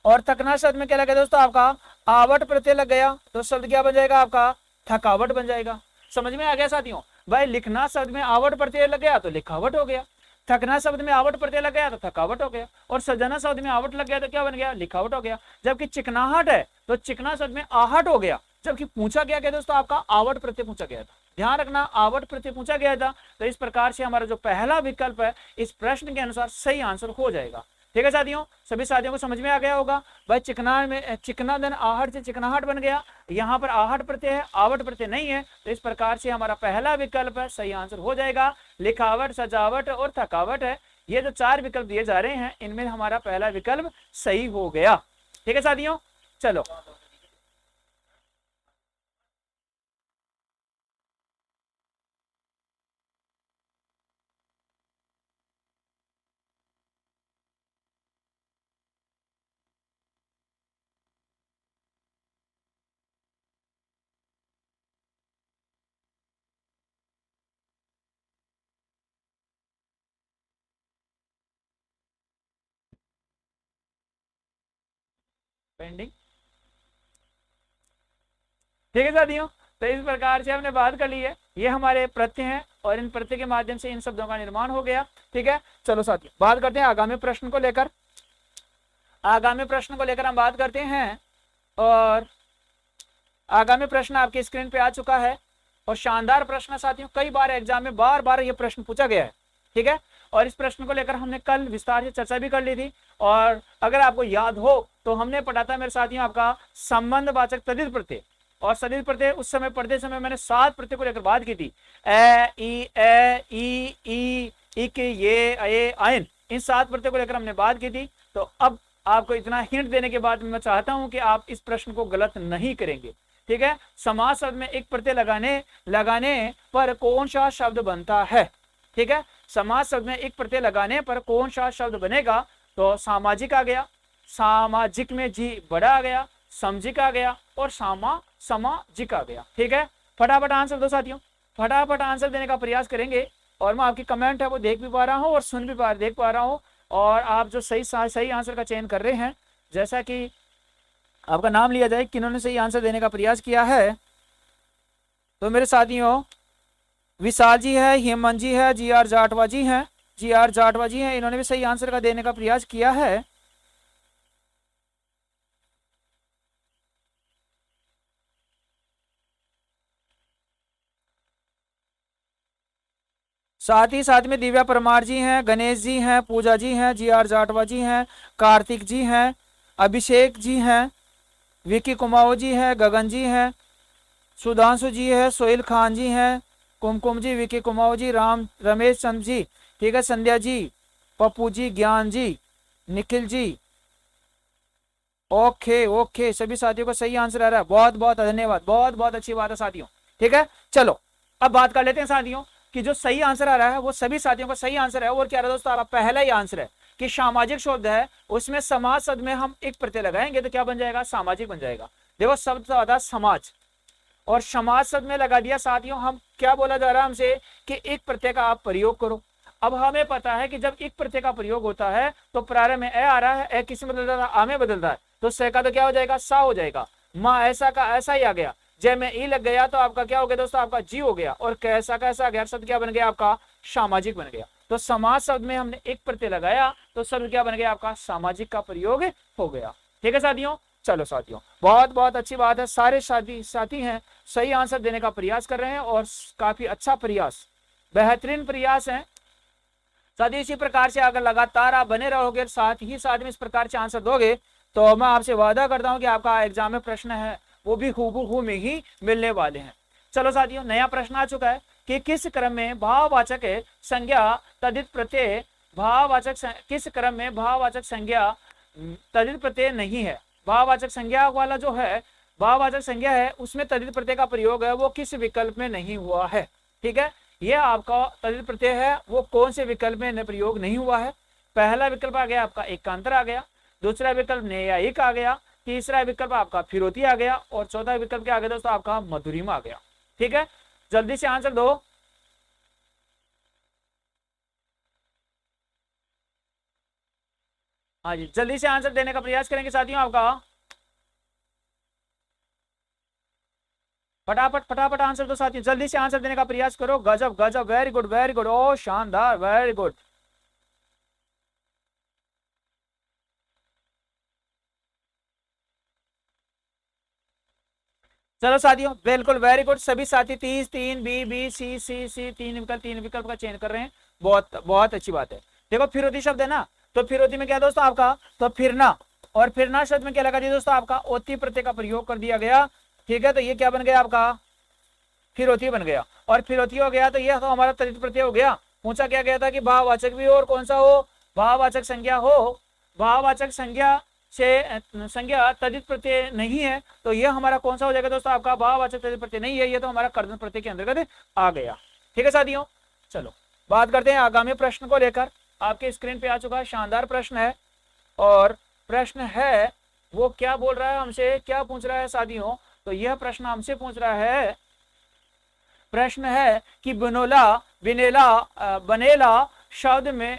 और थकना शब्द में क्या लग गया दोस्तों, आपका आवट प्रत्यय लग गया, तो शब्द क्या बन जाएगा आपका, थकावट बन जाएगा। समझ में आ गया साथियों, भाई लिखना शब्द में आवट प्रत्यय लग गया तो लिखावट हो गया, थकना शब्द में आवट प्रत्यय लग गया तो थकावट हो गया, और सजाना शब्द में आवट लग गया तो क्या बन गया, लिखावट हो गया। जबकि चिकनाहट है तो चिकना शब्द में आहट हो गया, जबकि पूछा गया क्या दोस्तों, आपका आवट प्रत्यय पूछा गया था। ध्यान रखना, आवट प्रत्यय पूछा गया था। तो इस प्रकार से हमारा जो पहला विकल्प है इस प्रश्न के अनुसार सही आंसर हो जाएगा। ठीक है साथियों, सभी साथियों को समझ में आ गया होगा। भाई चिकना में चिकना धन आहट से चिकनाहट बन गया, यहाँ पर आहट प्रत्यय है, आवट प्रत्यय नहीं है, तो इस प्रकार से हमारा पहला विकल्प है सही आंसर हो जाएगा। लिखावट, सजावट और थकावट है, ये जो 4 विकल्प दिए जा रहे हैं इनमें हमारा पहला विकल्प सही हो गया। ठीक है साथियों, चलो पेंडिंग। ठीक है साथियों, तो इस प्रकार से हमने बात कर ली है, ये हमारे प्रत्यय हैं और इन प्रत्यय के माध्यम से इन शब्दों का निर्माण हो गया। ठीक है, चलो साथियों बात करते हैं आगामी प्रश्न को लेकर। आगामी प्रश्न को लेकर हम बात करते हैं, और आगामी प्रश्न आपकी स्क्रीन पे आ चुका है, और शानदार प्रश्न है साथियों, कई बार एग्जाम में बार बार ये प्रश्न पूछा गया है। ठीक है, और इस प्रश्न को लेकर हमने कल विस्तार से चर्चा भी कर ली थी, और अगर आपको याद हो तो हमने पढ़ा था मेरे साथियों आपका संबंधवाचक तद्धित प्रत्यय, और सदित प्रत्यय उस समय पढ़ते समय मैंने 7 प्रत्यय को लेकर बात की थी, ई इक ये आयन, इन 7 प्रत्यय को लेकर हमने बात की थी। तो अब आपको इतना हिंट देने के बाद मैं चाहता हूं कि आप इस प्रश्न को गलत नहीं करेंगे। ठीक है, समास शब्द में एक प्रत्यय लगाने पर कौन सा शब्द बनता है। ठीक है, समास शब्द में एक प्रत्यय लगाने पर कौन सा शब्द बनेगा, तो सामाजिक आ गया, सामाजिक में जी बड़ा आ गया, समझिक आ गया, और समाजिक आ गया। ठीक है, फटाफट आंसर दो साथियों, फटाफट आंसर देने का प्रयास करेंगे। और मैं आपकी कमेंट है वो देख भी पा रहा हूँ और सुन भी देख पा रहा हूँ, और आप जो सही आंसर का चयन कर रहे हैं, जैसा कि आपका नाम लिया जाए किन्होंने सही आंसर देने का प्रयास किया है। तो मेरे साथियों विशाल जी है, हेमंत जी है, GR जाटवा जी हैं, GR जाटवा जी हैं, इन्होंने भी सही आंसर का देने का प्रयास किया है। साथ में दिव्या परमार जी हैं, गणेश जी हैं, पूजा जी हैं, GR जाटवा जी हैं, कार्तिक जी हैं, अभिषेक जी हैं, विकी कुमाओ जी हैं, गगन जी हैं, सुधांशु जी है, सोहेल खान जी हैं, कुमकुम जी, विकी कुमाओ जी, रमेश चंद जी, ठीक है, संध्या जी, पप्पू जी, ज्ञान जी, निखिल जी। ओके, सभी साथियों को सही आंसर आ रहा है, बहुत बहुत धन्यवाद, बहुत बहुत अच्छी बात है साथियों। ठीक है, चलो अब बात कर लेते हैं साथियों कि जो सही आंसर आ रहा है वो सभी साथियों का सही आंसर है। और क्या रहा दोस्तों, पहला ही आंसर है कि सामाजिक शब्द है, उसमें समाज शब्द में हम एक प्रत्यय लगाएंगे तो क्या बन जाएगा, सामाजिक बन जाएगा। देखो शब्द तो आता समाज, और समाज शब्द में लगा दिया साथियों, हम क्या बोला जा रहा है हमसे कि एक प्रत्यय का आप प्रयोग करो। अब हमें पता है कि जब एक प्रत्यय का प्रयोग होता है तो प्रारंभ में ए आ रहा है, ए किस में बदलता है, आ में बदलता है, तो से का तो क्या हो जाएगा, सा हो जाएगा। माँ ऐसा का ऐसा ही आ गया, जय में ई लग गया तो आपका क्या हो गया दोस्तों, आपका जी हो गया, और कैसा कैसा आ गया, शब्द क्या बन गया, आपका सामाजिक बन गया। तो समाज शब्द में हमने एक प्रत्यय लगाया तो शब्द क्या बन गया, आपका सामाजिक का प्रयोग हो गया। ठीक है साथियों, चलो साथियों, बहुत बहुत अच्छी बात है, सारे साथी हैं सही आंसर देने का प्रयास कर रहे हैं और काफी अच्छा प्रयास, बेहतरीन प्रयास है साथियों। इसी प्रकार से अगर लगातार आप बने रहोगे, साथ में इस प्रकार से आंसर दोगे, तो मैं आपसे वादा करता हूं कि आपका एग्जाम में प्रश्न है वो भी हूबहू में ही मिलने वाले हैं। चलो साथियों, नया प्रश्न आ चुका है कि किस क्रम में भाववाचक संज्ञा तद्धित प्रत्यय किस क्रम में भाववाचक संज्ञा तद्धित प्रत्यय नहीं है। भाववाचक संज्ञा वाला जो है, भाववाचक संज्ञा है उसमें तद्धित प्रत्यय का प्रयोग है वो किस विकल्प में नहीं हुआ है। ठीक है, ये आपका तद्धित प्रत्यय है वो कौन से विकल्प में प्रयोग नहीं हुआ है। पहला विकल्प आ गया आपका एकांतर आ गया, दूसरा विकल्प न्यायिक आ गया, तीसरा विकल्प आपका फिरौती आ गया और चौथा विकल्प क्या आ गया दोस्तों, आपका मधुरिमा आ गया। ठीक है, जल्दी से आंसर दो। हाँ जी, जल्दी से आंसर देने का प्रयास करेंगे साथियों आपका, फटाफट फटाफट आंसर दो साथियों, जल्दी से आंसर देने का प्रयास करो। गजब गजब, वेरी गुड वेरी गुड, ओ शानदार, वेरी गुड। चलो साथियों, बिल्कुल वेरी गुड, सभी साथी 30 3 बी बी सी सी सी तीन विकल्प का चयन कर रहे हैं, बहुत बहुत अच्छी बात है। देखो फिरौती शब्द है ना, तो फिरौती में क्या है दोस्तों आपका, तो फिरना, और फिरना शब्द में क्या लगा दिया दोस्तों आपका, ओती प्रत्यय का प्रयोग कर दिया गया। ठीक है, तो ये क्या बन गया आपका, फिरौती बन गया, और फिरौती हो गया तो ये तो हमारा तद्धित प्रत्यय हो गया। पूछा क्या गया था कि भाववाचक भी हो और कौन सा हो, भाववाचक संज्ञा हो, भाववाचक संज्ञा से संज्ञा तद्धित प्रत्यय नहीं है, तो ये हमारा कौन सा हो जाएगा दोस्तों, आपका भाववाचक तद्धित प्रत्यय नहीं है, ये तो हमारा कर्तन प्रत्यय के अंतर्गत आ गया। ठीक है साथियों, चलो बात करते हैं आगामी प्रश्न को लेकर। आपके स्क्रीन पे आ चुका है, शानदार प्रश्न है, और प्रश्न है वो क्या बोल रहा है हमसे, क्या पूछ रहा है साथियों, तो यह प्रश्न हमसे पूछ रहा है, प्रश्न है कि बनेला शब्द में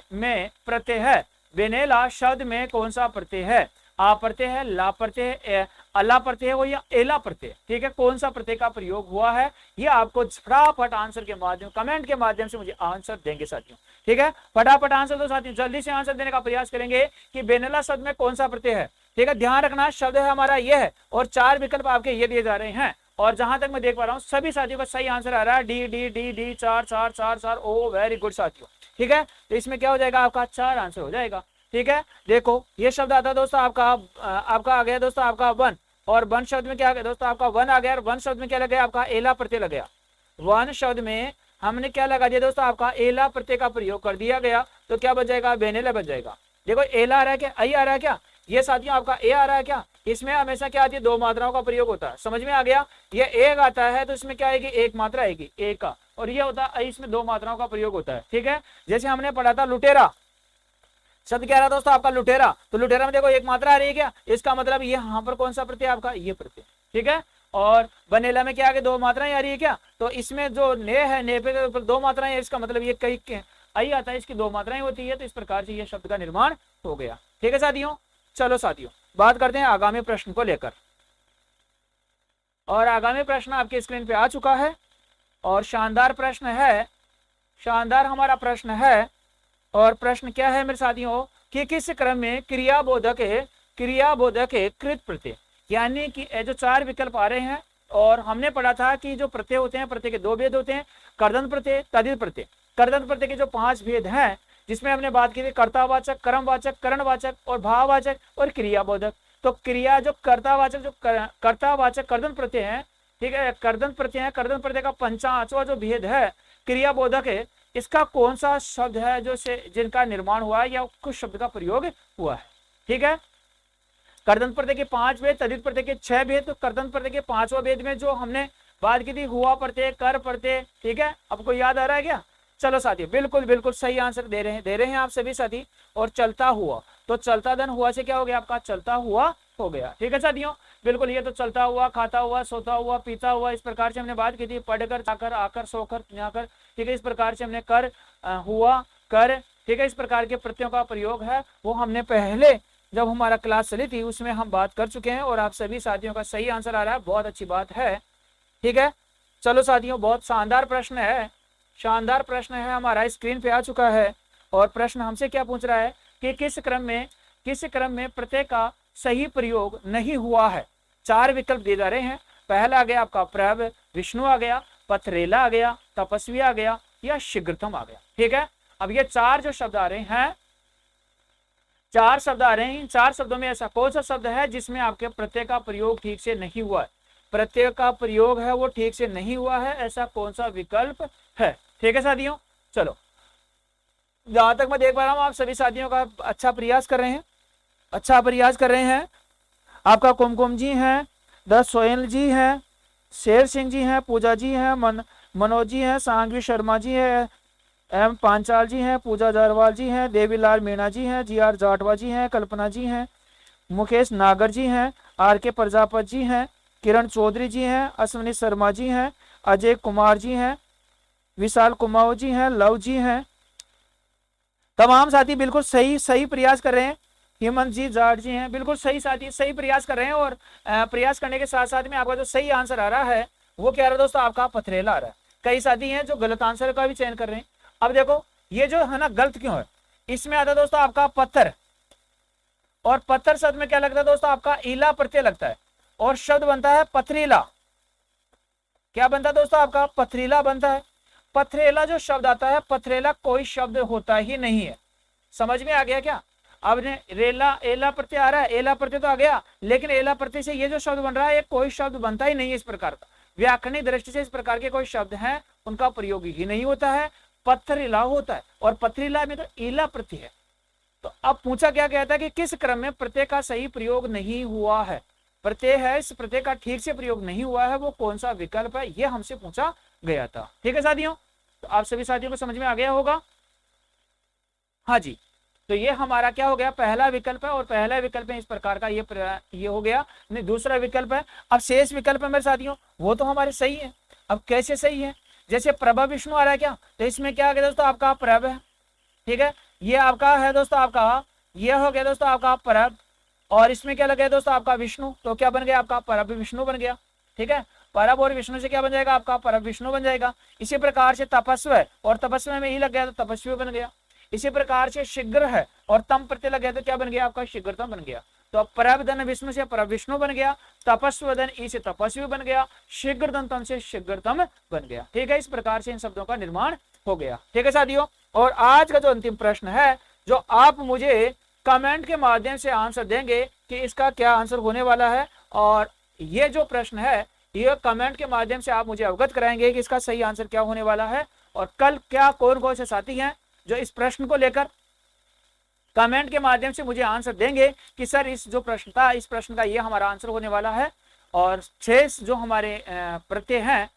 प्रत्यय है, बेनेला शब्द में कौन सा प्रत्यय है, आ प्रत्यय है, ला प्रत्यय है, अला प्रत्यय है वो या एला प्रत्यय। ठीक है, कौन सा प्रत्यय का प्रयोग हुआ है, ये आपको फटाफट आंसर के माध्यम, कमेंट के माध्यम से मुझे आंसर देंगे साथियों। ठीक है, फटाफट आंसर दो साथियों, जल्दी से आंसर देने का प्रयास करेंगे कि बेनेला शब्द में कौन सा प्रत्यय है। ठीक है, ध्यान रखना शब्द है हमारा ये है, और 4 विकल्प आपके ये दिए जा रहे हैं, और जहां तक मैं देख पा रहा हूं सभी साथियों का सही आंसर आ रहा है, डी डी डी डी 4 4 4 4, ओ वेरी गुड साथियों। ठीक है, तो इसमें क्या हो जाएगा आपका 4 आंसर हो जाएगा। ठीक है, देखो ये शब्द आता है दोस्तों आपका आ गया दोस्तों आपका वन, और वन शब्द में क्या आ गया दोस्तों आपका वन आ गया, और वन शब्द में क्या लग गया आपका एला प्रत्यय लग गया। वन शब्द में हमने क्या लगा दिया दोस्तों आपका एला प्रत्यय का प्रयोग कर दिया गया, तो क्या बच जाएगा, बेनेला बच जाएगा। देखो एला आ रहा है क्या, आई आ रहा है क्या, ये साथियों आपका ए आ रहा है क्या, इसमें हमेशा क्या आती है, 2 मात्राओं का प्रयोग होता है, समझ में आ गया। ये एक आता है तो इसमें क्या आएगी, एक मात्रा आएगी ए का, और ये होता है इसमें 2 मात्राओं का प्रयोग होता है। ठीक है, जैसे हमने पढ़ा था लुटेरा शब्द क्या रहा दोस्तों आपका, लुटेरा, तो लुटेरा में देखो एक मात्रा आ रही है क्या, इसका मतलब ये यहाँ पर कौन सा प्रत्यय आपका, ये प्रत्यय। ठीक है, और बनेला में क्या आगे 2 मात्राएं आ रही है क्या, तो इसमें जो ने है, ने पे 2 मात्राएं, इसका मतलब ये कई आई आता है, इसकी 2 मात्राएं होती है, तो इस प्रकार से ये शब्द का निर्माण हो गया। ठीक है साथियों, चलो साथियों बात करते हैं आगामी प्रश्न को लेकर, और आगामी प्रश्न आपके स्क्रीन पे आ चुका है, और शानदार प्रश्न है, शानदार हमारा प्रश्न है, और प्रश्न क्या है मेरे साथियों कि किस क्रम में क्रियाबोधक कृत प्रत्यय, यानी कि जो 4 विकल्प आ रहे हैं, और हमने पढ़ा था कि जो प्रत्यय होते हैं प्रत्यय के 2 भेद होते हैं, कर्दंत प्रत्यय, तद्धित प्रत्यय। कर्दंत प्रत्यय के जो 5 भेद हैं, जिसमें हमने बात की थी कर्तावाचक, कर्मवाचक, करणवाचक और भाववाचक और क्रियाबोधक। तो क्रिया जो कर्तावाचक, जो कर्तावाचक कर्दंत प्रत्यय है, ठीक है, कर्दंत प्रत्यय है, कर्दंत प्रत्यय का 5वां जो भेद है क्रियाबोधक है, इसका कौन सा शब्द है जो से जिनका निर्माण हुआ है या कुछ शब्द का प्रयोग हुआ है। ठीक है, कर्दंत प्रत्यय के 5 भेद, तद्धित प्रत्यय के 6 भेद, तो कर्दंत प्रत्यय के 5वां भेद में जो हमने बात की थी हुआ प्रत्यय, कर प्रत्यय। ठीक है, आपको याद आ रहा है क्या, चलो साथी बिल्कुल बिल्कुल सही आंसर दे रहे हैं आप सभी साथी। और चलता हुआ, तो चलता धन हुआ से क्या हो गया आपका, चलता हुआ हो गया। ठीक है साथियों, बिल्कुल, ये तो चलता हुआ, खाता हुआ, सोता हुआ, पीता हुआ, इस प्रकार से हमने बात की थी, पढ़कर, जाकर, आकर, सोकर, जाकर। ठीक है, इस प्रकार से हमने कर, हुआ, कर, ठीक है, इस प्रकार के प्रत्ययों का प्रयोग है वो हमने पहले जब हमारा क्लास चली थी उसमें हम बात कर चुके हैं, और आप सभी साथियों का सही आंसर आ रहा है, बहुत अच्छी बात है। ठीक है, चलो साथियों बहुत शानदार प्रश्न है, शानदार प्रश्न है हमारा स्क्रीन पे आ चुका है, और प्रश्न हमसे क्या पूछ रहा है कि किस क्रम में प्रत्यय का सही प्रयोग नहीं हुआ है। 4 विकल्प दिए जा रहे हैं। पहला आ गया आपका प्रभ विष्णु आ गया, पथरेला आ गया, तपस्वी आ गया या शीघ्रतम आ गया। ठीक है, अब ये 4 जो शब्द आ रहे हैं, 4 शब्द आ रहे हैं, इन 4 शब्दों में ऐसा कौन सा शब्द है जिसमें आपके प्रत्यय का प्रयोग ठीक से नहीं हुआ है? प्रत्यय का प्रयोग है वो ठीक से नहीं हुआ है, ऐसा कौन सा विकल्प है? ठीक है साथियों, चलो जहां तक मैं देख पा रहा हूं आप सभी साथियों का अच्छा प्रयास कर रहे हैं, अच्छा प्रयास कर रहे हैं। आपका कुमकुम जी हैं, द सोहेल जी हैं, शेर सिंह जी हैं, पूजा जी हैं, मनोज जी हैं, सांघवी शर्मा जी है, एम पांचाल जी हैं, पूजा जारवाल जी हैं, देवीलाल मीणा जी हैं, GR जाटवा जी हैं, कल्पना जी हैं, मुकेश नागर जी हैं, RK प्रजापत जी हैं, किरण चौधरी जी हैं, अश्विनी शर्मा जी हैं, अजय कुमार जी हैं, विशाल कुमार जी हैं, लव जी हैं। तमाम साथी बिल्कुल सही प्रयास कर रहे हैं। हेमंत जी जाट जी हैं, बिल्कुल सही साथी सही प्रयास कर रहे हैं। और प्रयास करने के साथ साथ में आपका जो सही आंसर आ रहा है वो क्या आ रहा है दोस्तों? आपका पथरेला आ रहा है। कई साथी हैं जो गलत आंसर का भी चयन कर रहे हैं। अब देखो ये जो है ना गलत क्यों है, इसमें आता है दोस्तों आपका पत्थर, और पत्थर शब्द में क्या लगता है दोस्तों? आपका ईला प्रत्यय लगता है और शब्द बनता है पथरीला। क्या बनता है दोस्तों? आपका पथरीला बनता है। पथरेला जो शब्द आता है, पथरेला कोई शब्द होता ही नहीं है। समझ में आ गया क्या? अब ने रेला एला प्रत्यय आ रहा है, एला प्रत्यय तो आ गया, लेकिन एला प्रत्यय से ये जो शब्द बन रहा है ये कोई शब्द बनता ही नहीं है। इस प्रकार का व्याकरणिक दृष्टि से इस प्रकार के कोई शब्द हैं उनका प्रयोग ही नहीं होता है, पथरीला होता है। और पथरीला में तो ईला प्रत्यय है। तो अब पूछा क्या कहता है कि किस क्रम में प्रत्यय का सही प्रयोग नहीं हुआ है? प्रत्यय है, इस प्रत्यय का ठीक से प्रयोग नहीं हुआ है, वो कौन सा विकल्प है? ये हमसे पूछा गया था। ठीक है साथियों, तो आप सभी साथियों को समझ में आ गया होगा। हाँ जी, तो ये हमारा क्या हो गया? पहला विकल्प है, और पहला विकल्प है इस प्रकार का ये हो गया। नहीं, दूसरा विकल्प है। अब शेष विकल्प है मेरे साथियों, वो तो हमारे सही है। अब कैसे सही है? जैसे प्रभा विष्णु आ रहा है क्या, तो इसमें क्या आ गया दोस्तों? आपका प्रभ है। ठीक है, ये आपका है दोस्तों, आपका ये हो गया दोस्तों आपका परब, और इसमें क्या लग गया दोस्तों? आपका विष्णु। तो क्या बन गया? आपका परब विष्णु बन गया। ठीक है, परब और विष्णु से क्या बन जाएगा? आपका परब विष्णु बन जाएगा। इसी प्रकार से तपस्व और तपस्व में ही लग गया तो तपस्वी बन गया। इसी प्रकार से शीघ्र है और तम प्रत्यय लग गया तो क्या बन गया? आपका शीघ्रतम बन गया। तो अब परब धन विष्णु से परब विष्णु बन गया, तपस्व धन ई से तपस्वी बन गया, शीघ्र धन तम से शीघ्रतम बन गया। ठीक है, इस प्रकार से इन शब्दों का निर्माण हो गया। ठीक है साथियों, और आज का जो अंतिम प्रश्न है जो आप मुझे कमेंट के माध्यम से आंसर देंगे कि इसका क्या आंसर होने वाला है, और ये जो प्रश्न है ये कमेंट के माध्यम से आप मुझे अवगत कराएंगे कि इसका सही आंसर क्या होने वाला है। और कल क्या कौन कौन से साथी हैं जो इस प्रश्न को लेकर कमेंट के माध्यम से मुझे आंसर देंगे कि सर इस जो प्रश्न था इस प्रश्न का ये हमारा आंसर होने वाला है। और शेष जो हमारे प्रत्यय हैं,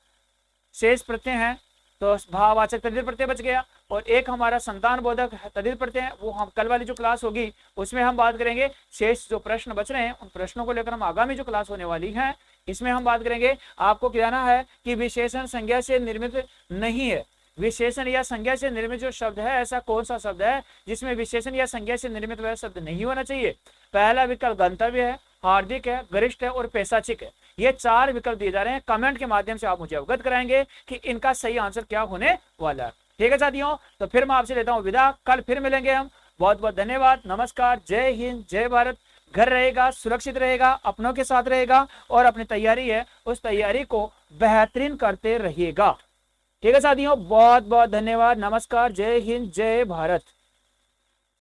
शेष प्रत्यय हैं, तो भाववाचक तद्धित प्रत्यय बच गया, और एक हमारा संतान बोधक तद्धित प्रत्यय है। वो हम कल वाली जो क्लास होगी उसमें हम बात करेंगे। शेष जो प्रश्न बच रहे हैं उन प्रश्नों को लेकर हम आगामी जो क्लास होने वाली है इसमें हम बात करेंगे। आपको कहना है कि विशेषण संज्ञा से निर्मित नहीं है। विशेषण या संज्ञा से निर्मित जो शब्द है ऐसा कौन सा शब्द है जिसमें विशेषण या संज्ञा से निर्मित वह शब्द नहीं होना चाहिए? पहला विकल्प गंतव्य है, हार्दिक है, गरिष्ठ है और पैशाचिक है। ये 4 विकल्प दिए जा रहे हैं। कमेंट के माध्यम से आप मुझे अवगत कराएंगे कि इनका सही आंसर क्या होने वाला है। ठीक है साथियों, तो फिर मैं आपसे लेता हूँ विदा। कल फिर मिलेंगे हम। बहुत बहुत धन्यवाद, नमस्कार, जय हिंद, जय भारत। घर रहेगा, सुरक्षित रहेगा, अपनों के साथ रहेगा, और अपनी तैयारी है उस तैयारी को बेहतरीन करते रहिएगा। ठीक है साथियों, बहुत बहुत धन्यवाद, नमस्कार, जय हिंद, जय भारत।